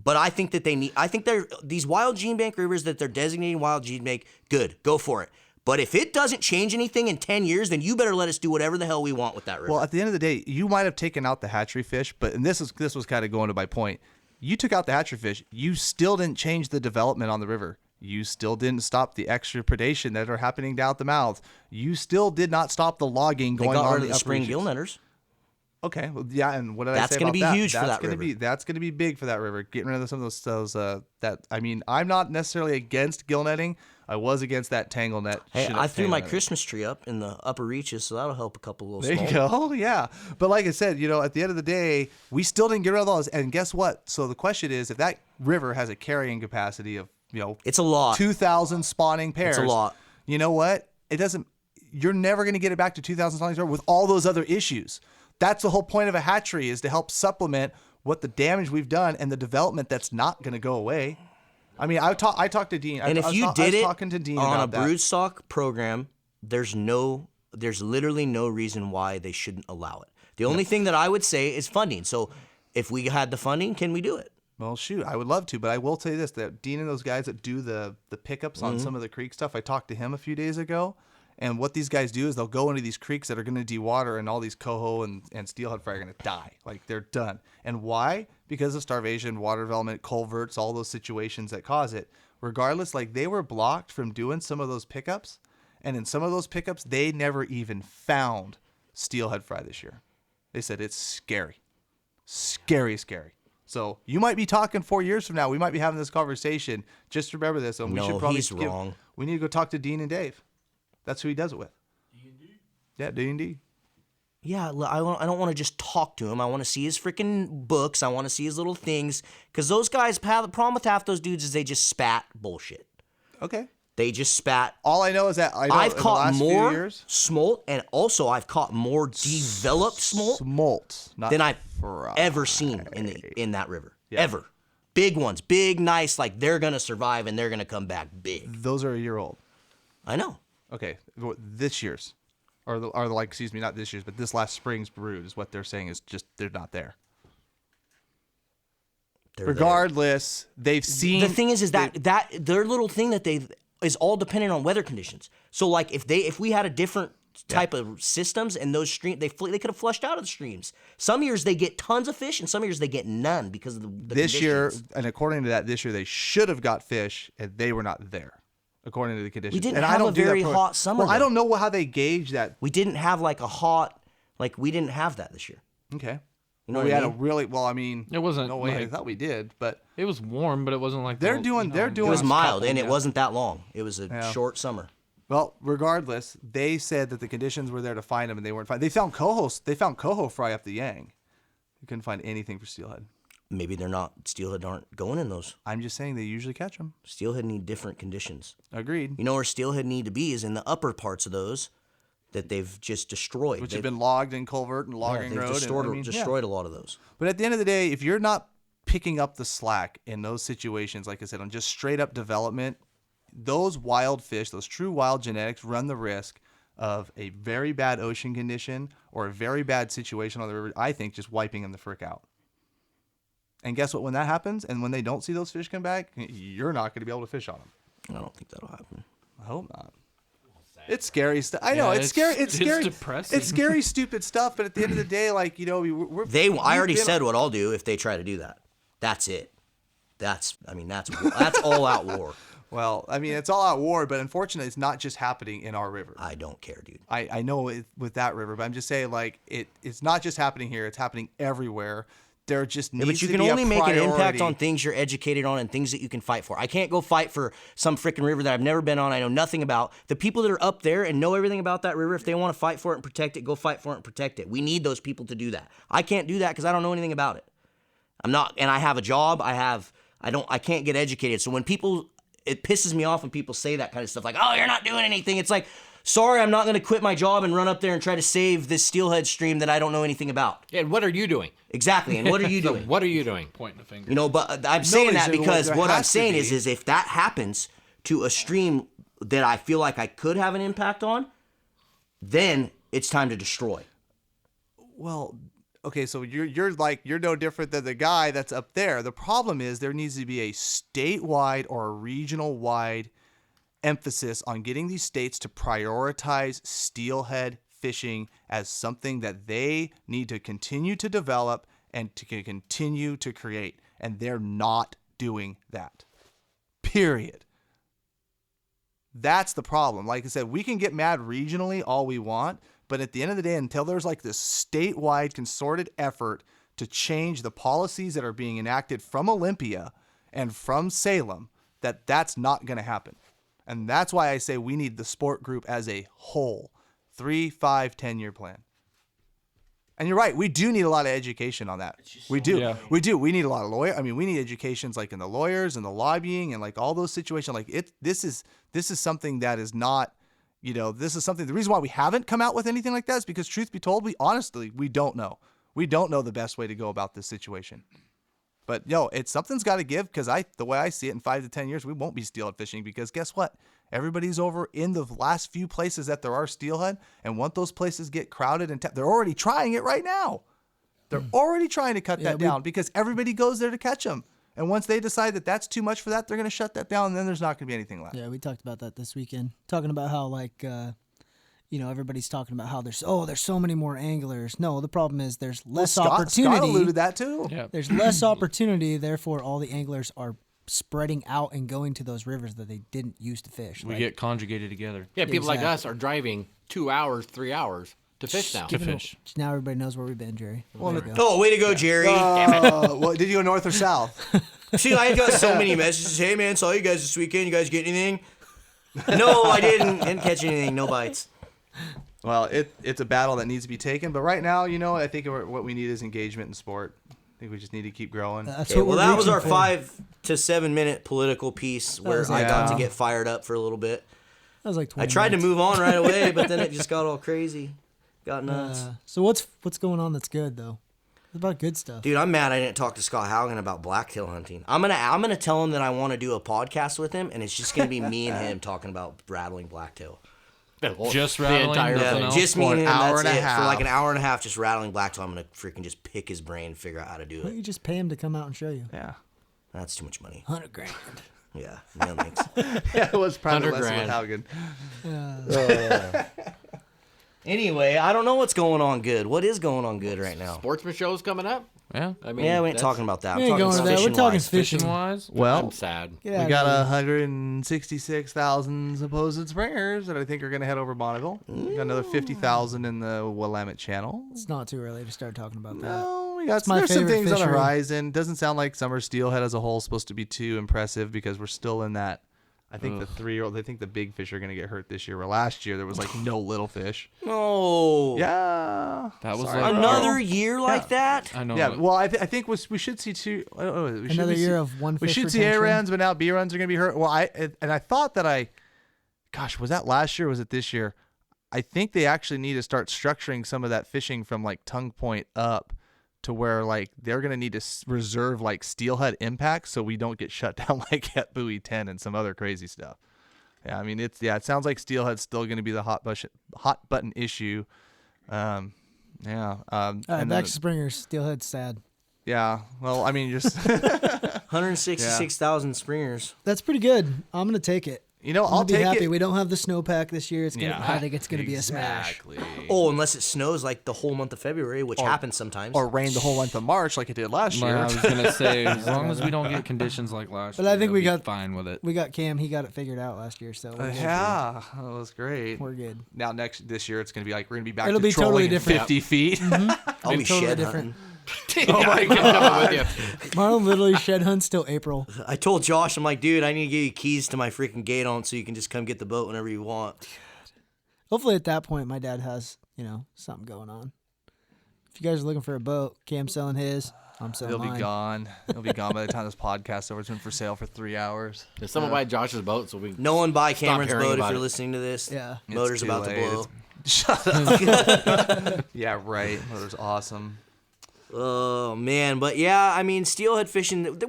But I think that they're these wild gene bank rivers that they're designating wild gene bank, good. Go for it. But if it doesn't change anything in 10 years, then you better let us do whatever the hell we want with that river. Well, at the end of the day, you might have taken out the hatchery fish, and this was kind of going to my point. You took out the hatchery fish. You still didn't change the development on the river. You still didn't stop the extra predation that are happening down at the mouth. You still did not stop the logging they going got on rid the of the spring upper gill reaches. netters. Okay, well, yeah, and what did I That's say gonna about be that? huge for That's that gonna river. be that's gonna be big for that river. Getting rid of some of those I mean, I'm not necessarily against gill netting. I was against that tangle net. Hey, shit I up threw tangle my netting. Christmas tree up in the upper reaches, so that'll help a couple little There small. you go. Yeah. But like I said, at the end of the day, we still didn't get rid of those. And guess what? So the question is, if that river has a carrying capacity of, It's a lot. 2,000 spawning pairs. It's a lot. You know what? You're never going to get it back to 2,000 spawning pairs with all those other issues. That's the whole point of a hatchery, is to help supplement what the damage we've done and the development that's not going to go away. I mean, I talked to Dean. And I if was you ta- I did was it talking to Dean on a about that. broodstock program, there's literally no reason why they shouldn't allow it. The only thing that I would say is funding. So if we had the funding, can we do it? Well, shoot, I would love to, but I will tell you this, that Dean and those guys that do the pickups on Mm-hmm. some of the creek stuff, I talked to him a few days ago, and what these guys do is they'll go into these creeks that are going to dewater, and all these coho and steelhead fry are going to die. Like, they're done. And why? Because of starvation, water development, culverts, all those situations that cause it. Regardless, like, they were blocked from doing some of those pickups, and in some of those pickups, they never even found steelhead fry this year. They said it's scary. Scary, scary. So you might be talking 4 years from now. We might be having this conversation. Just remember this. And we No, should probably he's wrong. We need to go talk to Dean and Dave. That's who he does it with. D&D? Yeah, D&D. Yeah, I don't want to just talk to him. I want to see his freaking books. I want to see his little things. Because those guys, the problem with half those dudes is they just spat bullshit. Okay. They just spat. All I know is that I've caught more years, smolt, and also I've caught more developed smolt than I've ever seen in that river. Yeah. Ever. Big ones. Big, nice, like they're going to survive and they're going to come back big. Those are a year old. I know. Okay. This year's. Or like, excuse me, not this year's, but this last spring's brood is what they're saying is just they're not there. Regardless, they've seen. The thing is that their little thing that they is all dependent on weather conditions. So like if we had a different type of systems and those streams, they could have flushed out of the streams. Some years they get tons of fish and some years they get none because of the this conditions. Year, and according to that, this year they should have got fish and they were not there. According to the conditions. We didn't have a very hot summer. Well, I don't know how they gauge that. We didn't have like a hot, like we didn't have that this year. Okay. You know we what I had mean? a really, well, I mean, it wasn't. No way. Like, I thought we did, but it was warm, but it wasn't like they're doing. It was mild and it wasn't that long. It was a short summer. Well, regardless, they said that the conditions were there to find them and they weren't fine. They found coho. They found coho fry up the Yang. You couldn't find anything for steelhead. Maybe they're not. Steelhead aren't going in those. I'm just saying they usually catch them. Steelhead need different conditions. Agreed. You know where steelhead need to be is in the upper parts of those that they've just destroyed. Which have been logged in culvert and logging road. Destroyed a lot of those. But at the end of the day, if you're not picking up the slack in those situations, like I said, on just straight up development, those wild fish, those true wild genetics run the risk of a very bad ocean condition or a very bad situation on the river, I think, just wiping them the frick out. And guess what? When that happens, and when they don't see those fish come back, you're not going to be able to fish on them. I don't think that'll happen. I hope not. It's scary stuff. I know it's scary. It's scary. Depressing. It's scary, stupid stuff. But at the end of the day, like I already said what I'll do if they try to do that. That's it. That's all out war. Well, I mean, it's all out war, but unfortunately, it's not just happening in our river. I don't care, dude. I know with that river, but I'm just saying, like, it's not just happening here. It's happening everywhere. There just needs to be a priority. But you can only make an impact on things you're educated on and things that you can fight for. I can't go fight for some freaking river that I've never been on, I know nothing about. The people that are up there and know everything about that river, if they want to fight for it and protect it, go fight for it and protect it. We need those people to do that. I can't do that because I don't know anything about it. And I have a job. I can't get educated. So when it pisses me off when people say that kind of stuff, like, oh, you're not doing anything. It's like, sorry, I'm not going to quit my job and run up there and try to save this steelhead stream that I don't know anything about. Yeah, and what are you doing? Exactly, and what are you doing? What are you doing? Pointing the finger. You know, but I'm saying that because what I'm saying is if that happens to a stream that I feel like I could have an impact on, then it's time to destroy. Well, okay, so you're no different than the guy that's up there. The problem is there needs to be a statewide or a regional-wide emphasis on getting these states to prioritize steelhead fishing as something that they need to continue to develop and to continue to create. And they're not doing that. Period. That's the problem. Like I said, we can get mad regionally all we want, but at the end of the day, until there's like this statewide concerted effort to change the policies that are being enacted from Olympia and from Salem, that's not going to happen. And that's why I say we need the sport group as a whole. 3, 5, 10-year plan. And you're right. We do need a lot of education on that. We do. Yeah. We do. We need a lot of we need educations like in the lawyers and the lobbying and like all those situations. Like this is something that is not, this is something, the reason why we haven't come out with anything like that is because truth be told, we don't know. We don't know the best way to go about this situation. But something's got to give because the way I see it, in 5 to 10 years, we won't be steelhead fishing because guess what? Everybody's over in the last few places that there are steelhead, and once those places get crowded and they're already trying it right now. They're already trying to cut that down because everybody goes there to catch them. And once they decide that that's too much for that, they're going to shut that down, and then there's not going to be anything left. Yeah, we talked about that this weekend, talking about how everybody's talking about how there's so many more anglers. No, the problem is there's less opportunity. Scott alluded that too. Yeah. There's less opportunity, therefore all the anglers are spreading out and going to those rivers that they didn't used to fish. We get conjugated together. Yeah, people like us are driving 2 hours, 3 hours to fish now. Now everybody knows where we've been, Jerry. Way to go, Jerry. Well, did you go north or south? See, I got so many messages. Hey, man, saw you guys this weekend. You guys get anything? No, I didn't. Didn't catch anything. No bites. Well, it's a battle that needs to be taken. But right now, I think what we need is engagement in sport. I think we just need to keep growing. That's Okay, what well, we're that was reaching our for. 5 to 7 minute political piece where was I got to Yeah. get fired up for a little bit. That was like 20 I tried to minutes. move on right away, but then it just got all crazy. Got nuts. So what's going on that's good though? What about good stuff? Dude, I'm mad I didn't talk to Scott Haugen about blacktail hunting. I'm gonna tell him that I want to do a podcast with him, and it's just gonna be me and him talking about rattling blacktail. Just the rattling entire nothing thing. else? Just me For and an him. hour That's and a it. For half. like an hour and a half, just rattling blacktail. I'm gonna freaking just pick his brain and figure out how to do Why don't it. you just pay him to come out and show you? Yeah. That's too much money. $100,000. Yeah, no thanks. Yeah, it was probably 100 less with grand. Haugen. Anyway, I don't know what's going on good. What is going on good right now? Sportsman Show's coming up. Yeah. I mean, Yeah, we ain't that's- talking about that. We I'm ain't talking going to that. We're fishing talking wise. fishing. Fishing wise? I'm sad. Get We out got of here. 166,000 supposed springers that I think are going to head over Bonneville. We got another 50,000 in the Willamette Channel. It's not too early to start talking about that. No, we got my there's some favorite things on the fishery. horizon. Doesn't sound like summer steelhead as a whole is supposed to be too impressive because we're still in that. I think the 3-year-old. I think the big fish are going to get hurt this year. Where last year there was like no little fish. No. Yeah, That was Sorry, like Another year like that? I know. Yeah, well, I think we should see two. We should Another see- year of one We fish should see A retention. runs, but now B runs are going to be hurt. Well, I thought that gosh, was that last year or was it this year? I think they actually need to start structuring some of that fishing from like Tongue Point up to where like they're going to need to reserve like steelhead impacts so we don't get shut down like at Buoy 10 and some other crazy stuff. Yeah, I mean it sounds like steelhead's still going to be the hot button issue. All right, and back then- to springers. Steelhead's sad. yeah. Well, I mean just 166,000 springers. That's pretty good. I'm gonna take it. I'll I'm gonna be take happy. it. We don't have the snowpack this year. It's gonna. Yeah, I think it's gonna be a smash. Oh, unless it snows like the whole month of February, which happens sometimes. Or rain the whole month of March like it did last year. I was gonna say, as long as we don't get conditions like last But year, I think I'll we be got- fine with it. We got Cam. He got it figured out last year, so we're good. Yeah, that was great. We're good. Now this year it's gonna be like we're gonna be back It'll to be trolling totally in different. 50 feet. I'll be totally shed different. hunting. Oh my god! Marlon literally shed hunts till April. I told Josh, I'm like, dude, I need to give you keys to my freaking gate on so you can just come get the boat whenever you want. Hopefully, at that point, my dad has something going on. If you guys are looking for a boat, Cam's selling his. I'm selling It'll mine. be gone. It'll be gone by the time this podcast is over. It's been for sale for 3 hours. Did someone buy Josh's boat so we? No one buy Stop Cameron's hearing boat if about you're it. listening to this. Yeah. It's Motor's too about late. to blow. Shut up. Yeah, right. Motor's awesome. Oh man, but yeah, I mean, steelhead fishing.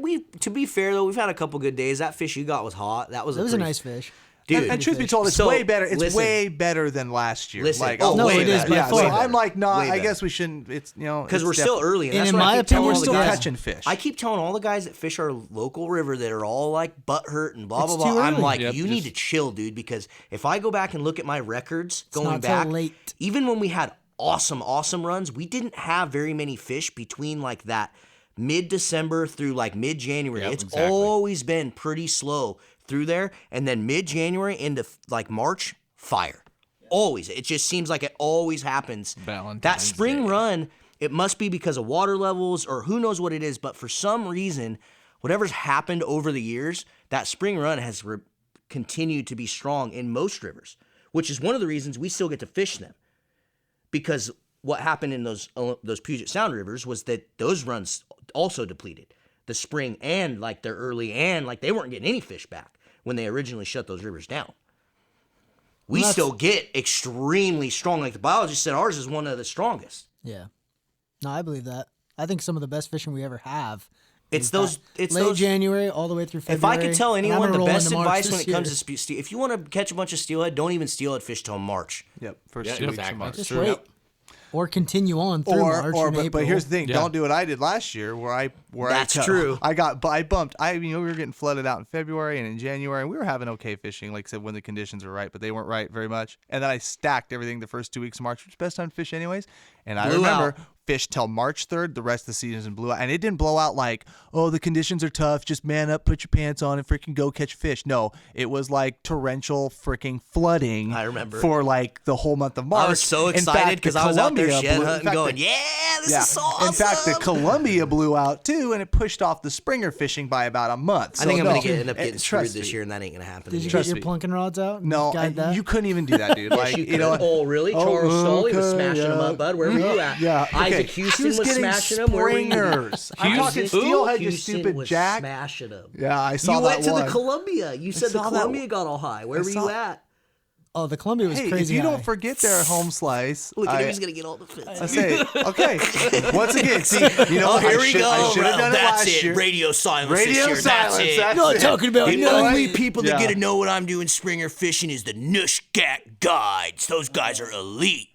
To be fair though, we've had a couple good days. That fish you got was hot. That was It was a pretty- nice fish. dude. And truth be told, it's So, way better. It's listen. way better than last year. Listen. Like, Oh, I'll no, say it is that. by Yeah, far. so I'm like, no, Way I better. guess we shouldn't. It's because we're still early, and And that's in what my I keep telling opinion, all we're the still guys. catching fish. I keep telling all the guys that fish our local river that are all like butthurt and blah It's blah too blah. I'm early. like, Yep, you need to chill, dude, because if I go back and look at my records going not till back, late. even when we had awesome runs, we didn't have very many fish between like that mid-December through like mid-January. Yep, It's exactly. always been pretty slow through there, and then mid-January into like March, fire. Always. It just seems like it always happens. That Valentine's spring Day. run, it must be because of water levels or who knows what it is, but for some reason, whatever's happened over the years, that spring run has continued to be strong in most rivers, which is one of the reasons we still get to fish them. Because what happened in those Puget Sound rivers was that those runs also depleted. The spring and like their early and like they weren't getting any fish back when they originally shut those rivers down. We Well, that's- still get extremely strong. Like the biologist said, ours is one of the strongest. Yeah. No, I believe that. I think some of the best fishing we ever have. It's is those. that It's late those. January all the way through February. If I could tell and I'm anyone gonna the roll best into March advice when this it comes year. to if you want to catch a bunch of steelhead, don't even steelhead fish till March. Yep, first Yeah, 2 weeks of exactly. March. Just wait. Or continue on through March and April. But here's the thing: Yeah. don't do what I did last year, That's true. I bumped. We were getting flooded out in February and in January, and we were having okay fishing, like I said, when the conditions were right, but they weren't right very much. And then I stacked everything the first 2 weeks of March, which is best time to fish anyways. And I Blew remember out. fished till March 3rd. The rest of the season blew out, and it didn't blow out like, oh, the conditions are tough. Just man up, put your pants on, and freaking go catch fish. No, it was like torrential freaking flooding. I remember. For like the whole month of March. I was so In excited fact, because the I was out there Columbia shed blew- in hunting, fact, going, the- "Yeah, this is so awesome." In fact, the Columbia blew out too. too, and it pushed off the springer fishing by about a month. I think I'm no, going to end up getting screwed trust this me. year, and that ain't going to happen. Did you again. get your plunking rods out? and No, guide that? you couldn't even do that, dude. Like, You you know, oh, really? Charles Stoll, he was smashing them up, bud. Where were you at? yeah. Isaac Okay. Houston He was was getting smashing them. Where were you? springers. I'm Houston- talking steelhead, you Houston stupid was jack. smashing them. Yeah, I saw You that went to one. the Columbia. You said the saw that Columbia one. got all high. Where I were saw- you at? Oh, the Columbia was Hey, crazy. if you high. don't forget their home slice, Look at him. I He's going to get all the fits. I say, okay. Once again, see, you know, Oh, here I we should, go. I should have bro. done it That's last it. year. Radio silence Radio this year. silence. That's it. That's Not it. talking about The nothing. only people that Yeah. get to know what I'm doing springer fishing is the Nushgak guides. Those guys are elite.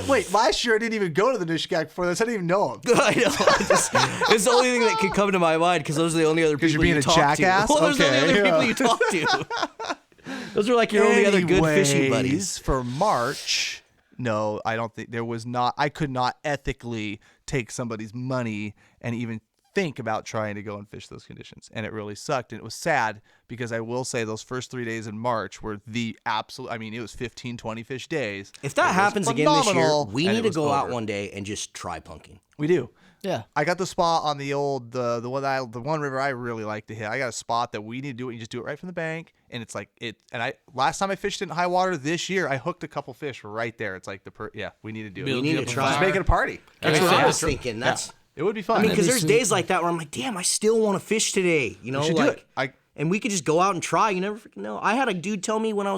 Wait, last year I didn't even go to the Nushgak before this. I didn't even know him. I know. It's the only thing that can come to my mind because those are the only other people you're being you a talk jackass? to. Well, those are the Okay, only other yeah. people you talk to. Those are like your only other good fishing buddies. Anyways, for March, no, I don't think there was not. I could not ethically take somebody's money and even think about trying to go and fish those conditions. And it really sucked. And it was sad because I will say those first 3 days in March were the absolute, I mean, it was 15, 20 fish days. If that It was happens again this year, phenomenal, we and need it to was go out over. one day and just try punking. We do. Yeah. I got the spot on the old the one river I really like to hit. I got a spot that we need to do it. You just do it right from the bank, and it's like it. And I last time I fished it in high water this year, I hooked a couple fish right there. It's like we need to do it. We need to try. Just make it a party. That's Yeah. what I Yeah. was thinking. That's. It would be fun. I mean, because be there's sweet. days like that where I'm like, damn, I still want to fish today. You know, should do like, it. and we could just go out and try. You never freaking know. I had a dude tell me when I was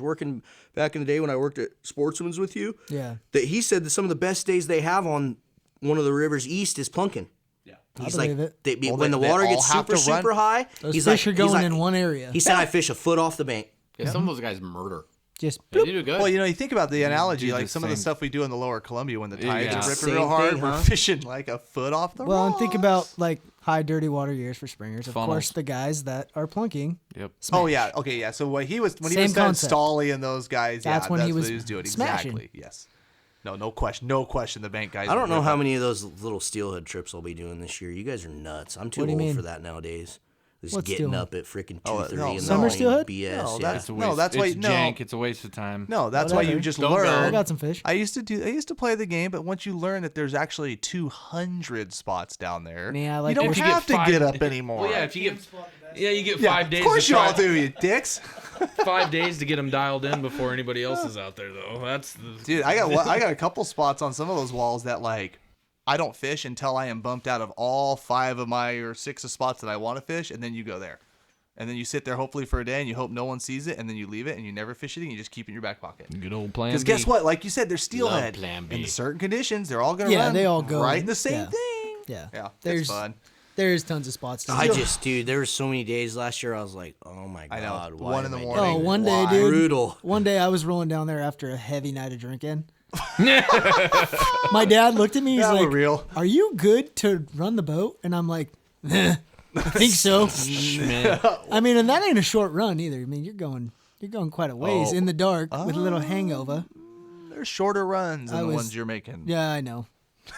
working back in the day when I worked at Sportsman's with you. Yeah. That he said that some of the best days they have on one of the rivers east is plunking. Yeah. He's believe like, it. when the they water all gets have to super, run. super high, Those he's fish like, are going in one area. He said I fish a foot off the bank. Yeah, some of those guys murder. Just They bloop. do good. Well, you know, you think about the analogy, do like the some of the same- stuff we do in the lower Columbia when the tides Yeah. are ripping Same real hard. thing, We're huh? fishing like a foot off the Well, and think rocks. about like high dirty water years for springers. Of Funnels. course, the guys that are plunking. Yep. Oh yeah, okay, yeah. So when he was Same done concept. Stolly and those guys, That's yeah, when that's he what was he was doing. smashing. Exactly. Yes. No question. The bank guys. I don't know rip how up. many of those little steelhead trips I'll be doing this year. You guys are nuts. I'm too What do you old mean? for that nowadays. Just What's getting steelhead? up at freaking Oh, 2:30 no, in the Summer morning. steelhead? BS. No, yeah. It's a waste. No, that's why- it's no. jank. It's a waste of time. No, that's why you Whatever. just Don't go. learn. I got some fish. I used to play the game, but once you learn that there's actually 200 spots down there, Yeah, I like you don't If you have get to get five- up anymore. Well, yeah, if you get you get Yeah, 5 days. of course to you all try- do, you dicks. 5 days to get them dialed in before anybody else is out there, though. That's the Dude, I got a couple spots on some of those walls that like I don't fish until I am bumped out of all 5 of my or 6 of spots that I want to fish, and then you go there. And then you sit there hopefully for a day and you hope no one sees it, and then you leave it and you never fish it and you just keep it in your back pocket. good old plan. Because guess B. what? Like you said, there's steelhead. Plan B. In the certain conditions, they're all going to Yeah, run they all go right in. in the same Yeah. thing. Yeah. Yeah, There's it's fun. There's tons of spots. To Dude, there were so many days last year. I was like, oh my I know. god, why 1 in am the I morning. doing Oh, one day, Why? dude. Brutal. One day I was rolling down there after a heavy night of drinking. My dad looked at me. He's Yeah, we're like, real. "Are you good to run the boat?" And I'm like, I think so. I mean, and that ain't a short run either. I mean, you're going quite a ways in the dark with a little hangover. There's shorter runs than I the was- ones you're making. Yeah, I know.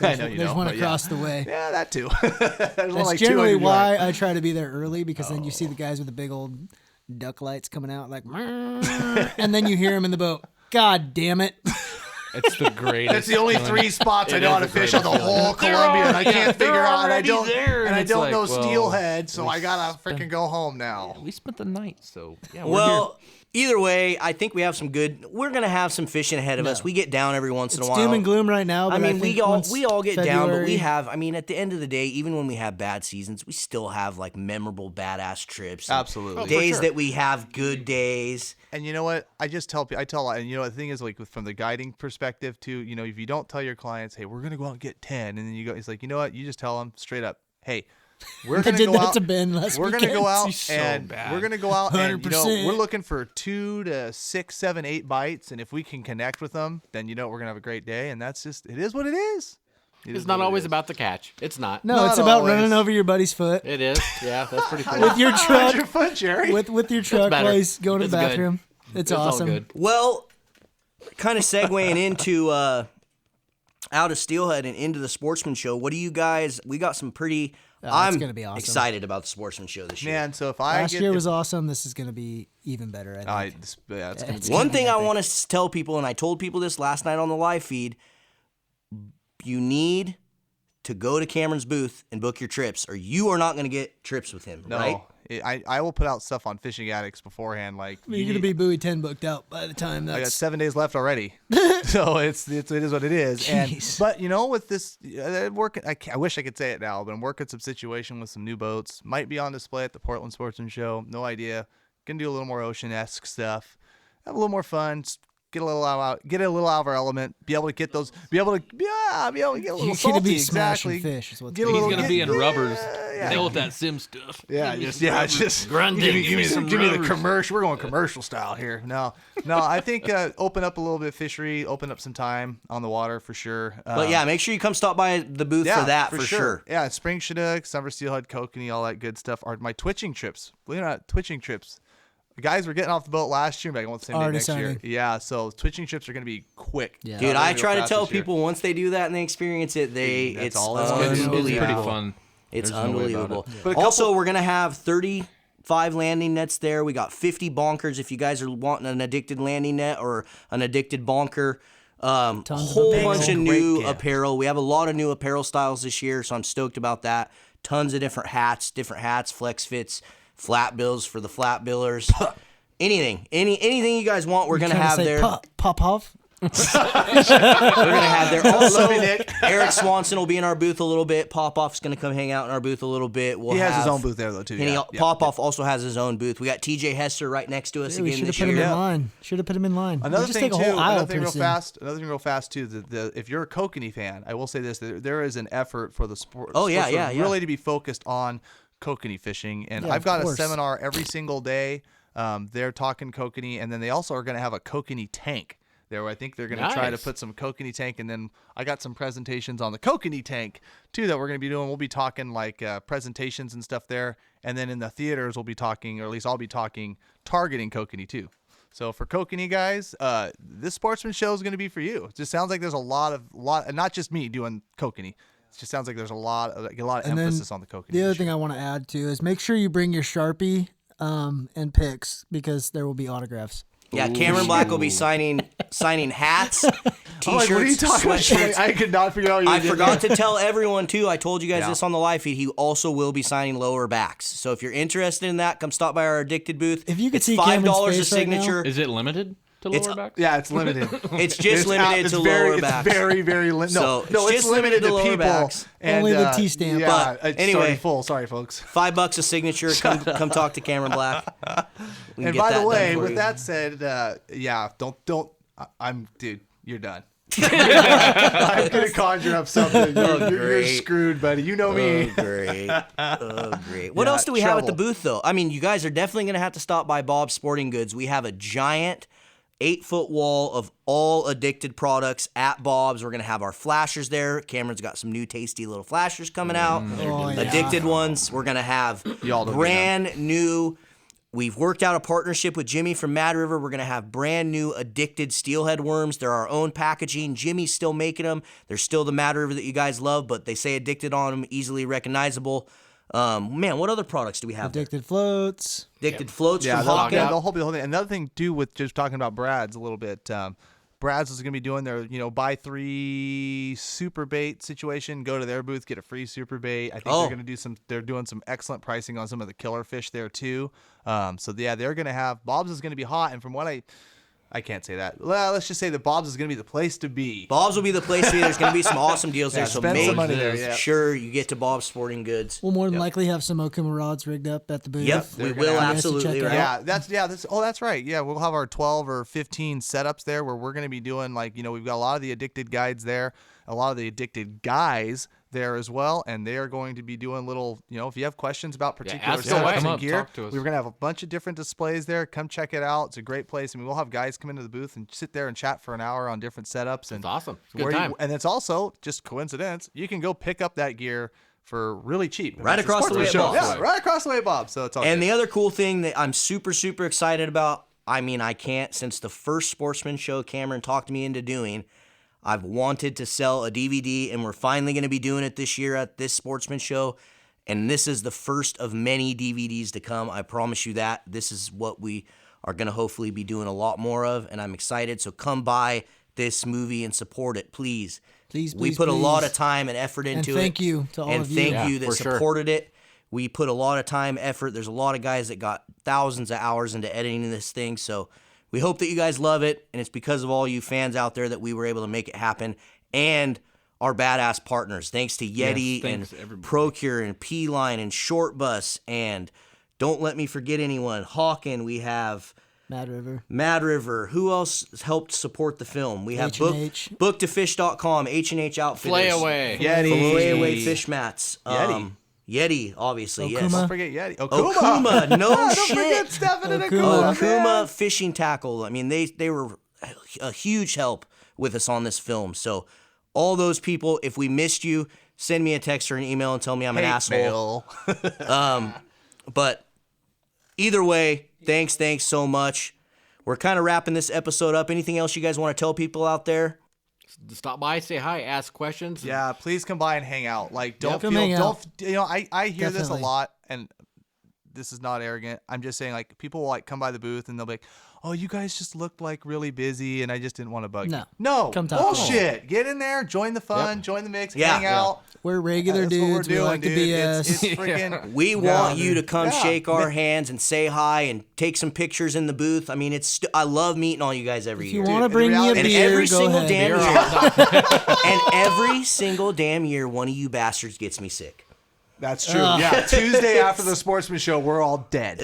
I know you There's know, one but across the way. Yeah, that too. There's one That's like generally 200 why yards. I try to be there early, because then you see the guys with the big old duck lights coming out like, and then you hear them in the boat. God damn it! It's the greatest. That's the only feeling. 3 spots I It know how is to the fish on the greatest whole Columbia, and I can't they're figure out. And I already don't. there, And and I it's don't like, know well, steelhead, so I gotta freaking go home now. We spent the night, so yeah. We're Well, either way, I think we have some good. We're gonna have some fishing ahead of us. We get down every once in It's a while. doom and gloom right now. I But mean, think we all once get down, but we February- have. I mean, at the end of the day, even when we have bad seasons, we still have like memorable badass trips. and Absolutely. Oh, for days sure. that we have good days. And you know what? I tell, and you know, the thing is, like, from the guiding perspective too, you know, if you don't tell your clients, hey, we're going to go out and get 10, and then you go, it's like, you know what? You just tell them straight up, hey, we're I going to did go that out. to Ben last We're going to weekend. go out He's so and bad. we're going to go out and, you know, 100%. we're looking for 2 to 6, 7, 8 bites. And if we can connect with them, then, you know, we're going to have a great day. And that's just, it is what it is. It is It's not what it always is. about the catch. It's not. No, Not it's about always. running over your buddy's foot It is. Yeah, that's pretty cool. with your How's truck. your foot, Jerry? with your truck better. while he's going to the It's good. bathroom. It's all awesome. good. Well, kind of segueing into out of Steelhead and into the Sportsman Show. What do you guys? We got some pretty. it's I'm gonna be awesome. excited about the Sportsman Show this year. Man, so if I Last get year was awesome. This is going to be even better. I think. yeah, it's gonna It's be One gonna be thing I epic. want to tell people, and I told people this last night on the live feed, you need to go to Cameron's booth and book your trips, or you are not going to get trips with him, No, right? I will put out stuff on Fishing Addicts beforehand. Like You're going to be buey 10 booked out by the time I got that's 7 days left already, so it is what it is. And but with this, working, I wish I could say it now, but I'm working some situation with some new boats. Might be on display at the Portland Sportsman Show. No idea. Gonna do a little more ocean-esque stuff. Have a little more fun. Get a little out of our element. Be able to get those. Be able to get a little you're going to salty. be smashing Exactly. fish. Is what's Get a He's little- gonna be in rubbers. yeah. Deal with that sim stuff. Just grunting. Give me the rubbers. commercial. We're going commercial style here. No. I think open up a little bit of fishery. Open up some time on the water for sure. But yeah, make sure you come stop by the booth for that for sure. Yeah, spring chinook, summer steelhead, kokanee, all that good stuff are my twitching trips. Believe it or not, twitching trips. The guys were getting off the boat last year, but I want the same day Already next year. signing. Yeah, so twitching trips are going to be quick. Yeah. Dude, They're I gonna go try to fast tell this year. people once they do that and they experience it, That's it's all it's gonna be. unbelievable. It's pretty fun. It's There's no way about unbelievable. it. But a Also, couple- we're gonna have 35 landing nets there. We got 50 bonkers if you guys are wanting an addicted landing net or an addicted bonker. Tons of Whole apparel. bunch of Great new gift. apparel. We have a lot of new apparel styles this year, so I'm stoked about that. Tons of different hats, flex fits, flat bills for the flat billers. Anything you guys want, we're gonna Trying to have say there. Pop off. We're gonna have there. Also, Eric Swanson will be in our booth a little bit. Popoff's gonna come hang out in our booth a little bit. He has his own booth there though too. And Yeah. Popoff also has his own booth. We got TJ Hester right next to us We again should have this put him year. in line. Should have put him in line. Another just thing take a too. whole aisle Another thing real person. fast too. If you're a kokanee fan, I will say this: there is an effort for the sport. Oh, yeah, sportsman yeah. Really to be focused on kokanee fishing, and Yeah, I've got of a course. seminar every single day. They're talking kokanee, and then they also are going to have a kokanee tank. There, I think they're going to try to Nice. put some kokanee tank, and then I got some presentations on the kokanee tank too that we're going to be doing. We'll be talking like presentations and stuff there, and then in the theaters we'll be talking, or at least I'll be talking, targeting kokanee too. So for kokanee guys, this sportsman show is going to be for you. It just sounds like there's a lot, and not just me doing kokanee. It just sounds like there's a lot of And then emphasis on the kokanee. The other this thing year. I want to add too is make sure you bring your Sharpie and pics because there will be autographs. Yeah, Cameron Black will be signing hats, I'm like, t-shirts, what are you talking about? sweatshirts. I could not figure out. What I you did forgot there. to tell everyone too. I told you guys Yeah. this on the live feed. He also will be signing lower backs. So if you're interested in that, come stop by our addicted booth. If you could it's see $5 Cameron's a face right now. signature. Is it limited to It's- lower backs? Yeah, it's limited. It's just limited to lower backs. It's very, very limited. So, No, it's it's just limited to lower people. backs. And, Only the T-stamp. Yeah, But it's anyway. already full. Sorry, folks. $5 a signature. Come talk to Cameron Black. We can And get by that the way, done for with you. that said, yeah, don't. I'm, dude, you're done. I'm gonna conjure up something. You're great. screwed, buddy. You know me. Oh, great. Oh, great. What Yeah, else do we have at the trouble. booth, though? I mean, you guys are definitely going to have to stop by Bob's Sporting Goods. We have a giant 8-foot wall of all addicted products at Bob's. We're going to have our flashers there. Cameron's got some new tasty little flashers coming out. Oh, yeah. Addicted ones. We're going to have Y'all don't get brand new. We've worked out a partnership with Jimmy from Mad River. We're going to have brand new addicted steelhead worms. They're our own packaging. Jimmy's still making them. They're still the Mad River that you guys love, but they say addicted on them, easily recognizable. Man, what other products do we have? Addicted floats. Addicted floats Yeah, from the Hawken. whole thing. Another thing too, with just talking about Brad's a little bit. Brad's is going to be doing their, buy 3 super bait situation. Go to their booth, get a free super bait. I think they're going to do some. They're doing some excellent pricing on some of the killer fish there too. So yeah, they're going to have Bob's is going to be hot. And from what I can't say that. Well, let's just say that Bob's is going to be the place to be. Bob's will be the place to be. There's going to be some awesome deals there, so spend make some money there, yeah. sure you get to Bob's Sporting Goods. We'll more than likely have some Okuma rods rigged up at the booth. Yep, we gonna will have- to absolutely. check Right? out. That's right. Yeah, we'll have our 12 or 15 setups there where we're going to be doing we've got a lot of the addicted guides there, a lot of the addicted guys there as well, and they are going to be doing little, if you have questions about particular ask away. setups Come and up, gear, talk to us. we're going to have a bunch of different displays there. Come check it out. It's a great place. I mean, we'll have guys come into the booth and sit there and chat for an hour on different setups. And It's awesome. It's a good where time. and it's also just coincidence. You can go pick up that gear for really cheap. Right It's a across the way at sportsman show. Bob's. Yeah, right across the way at Bob's. So it's all And good. the other cool thing that I'm super, super excited about, I mean, I can't, since the first Sportsman Show Cameron talked me into doing, I've wanted to sell a DVD, and we're finally going to be doing it this year at this Sportsman Show. And this is the first of many DVDs to come. I promise you that. This is what we are going to hopefully be doing a lot more of, and I'm excited. So come by, this movie and support it, please. Please, We please, put a lot please. of time and effort into it. And thank you to all and of you. thank you that for sure. supported it. We put a lot of time, effort. There's a lot of guys that got thousands of hours into editing this thing. So we hope that you guys love it. And it's because of all you fans out there that we were able to make it happen. And our badass partners. Thanks to Yeti thanks, and everybody. Procure and P-Line and Short Bus. And don't let me forget anyone. Hawken, we have Mad River. Mad River. Who else helped support the film? We have H&H. booktofish.com, H&H Outfitters. Flayaway. Yeti. Flayaway fish mats. Yeti. Yeti, obviously, yes. Okuma. Don't forget Yeti. Okuma, no Don't shit. forget Stefan and Okuma. Okuma. man. Okuma Fishing Tackle. I mean, they were a huge help with us on this film. So all those people, if we missed you, send me a text or an email and tell me I'm an Hate asshole. mail. But either way, thanks so much. We're kind of wrapping this episode up. Anything else you guys want to tell people out there? Stop by, say hi, ask questions. Yeah, please come by and hang out. Like, don't Come hang out. I hear this a Definitely. lot, and this is not arrogant. I'm just saying, like, people will like come by the booth and they'll be like, "Oh, you guys just looked like really busy, and I just didn't want to bug you." No. No, Come talk to us. bullshit. Get in there, join the fun, join the mix, Yeah. hang out. We're regular That's what we're dudes. We doing, like to dude. BS. It's freaking. We want you to come Yeah. shake our hands and say hi and take some pictures in the booth. I mean, I love meeting all you guys every If year. you want to the bring me a reality- And beer, every go single ahead. damn Beer year, all the time. and every single damn year, one of you bastards gets me sick. That's true. Yeah, Tuesday after the Sportsman Show, we're all dead.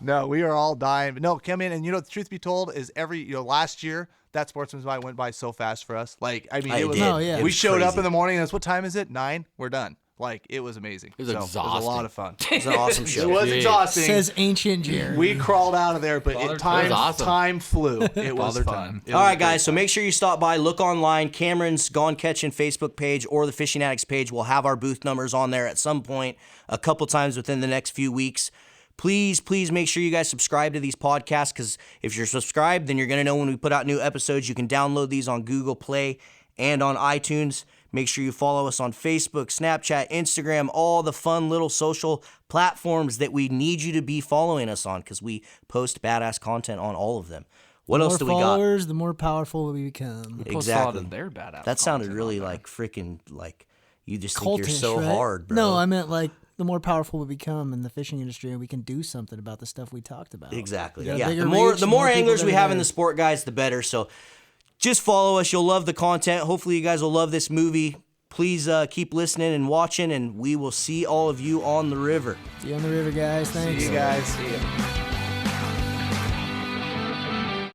No, we are all dying. But no, come in and the truth be told is last year that Sportsman's Night went by so fast for us. Like, I mean, It it was. did. Oh, yeah. It We was showed up crazy. in the morning. And it's what time is it? 9. We're done. Like, it was amazing. It was It was a exhausting. lot of fun. It was an awesome show. It was Yeah. exhausting. Says ancient Jerry. We crawled out of there, but Time- awesome. time flew. It was Father fun. time. It All was right, a great guys. So time. make sure you stop by, look online. Cameron's Gone Catching Facebook page or the Fishing Addicts page will have our booth numbers on there at some point, a couple times within the next few weeks. Please make sure you guys subscribe to these podcasts, because if you're subscribed, then you're going to know when we put out new episodes. You can download these on Google Play and on iTunes. Make sure you follow us on Facebook, Snapchat, Instagram, all the fun little social platforms that we need you to be following us on, because we post badass content on all of them. What the else more do we got? followers, the more powerful we become. Post a lot Exactly. of their badass That sounded content really on there. like freaking like you just think you're Cultish, so right? hard, bro. No, I meant like the more powerful we become in the fishing industry, and we can do something about the stuff we talked about. exactly. We got a Yeah, bigger the more reach, the more people anglers that we are have in there. the sport, guys, the better. So just follow us. You'll love the content. Hopefully, you guys will love this movie. Please keep listening and watching, and we will see all of you on the river. See you on the river, guys. Thanks. See you guys. See ya.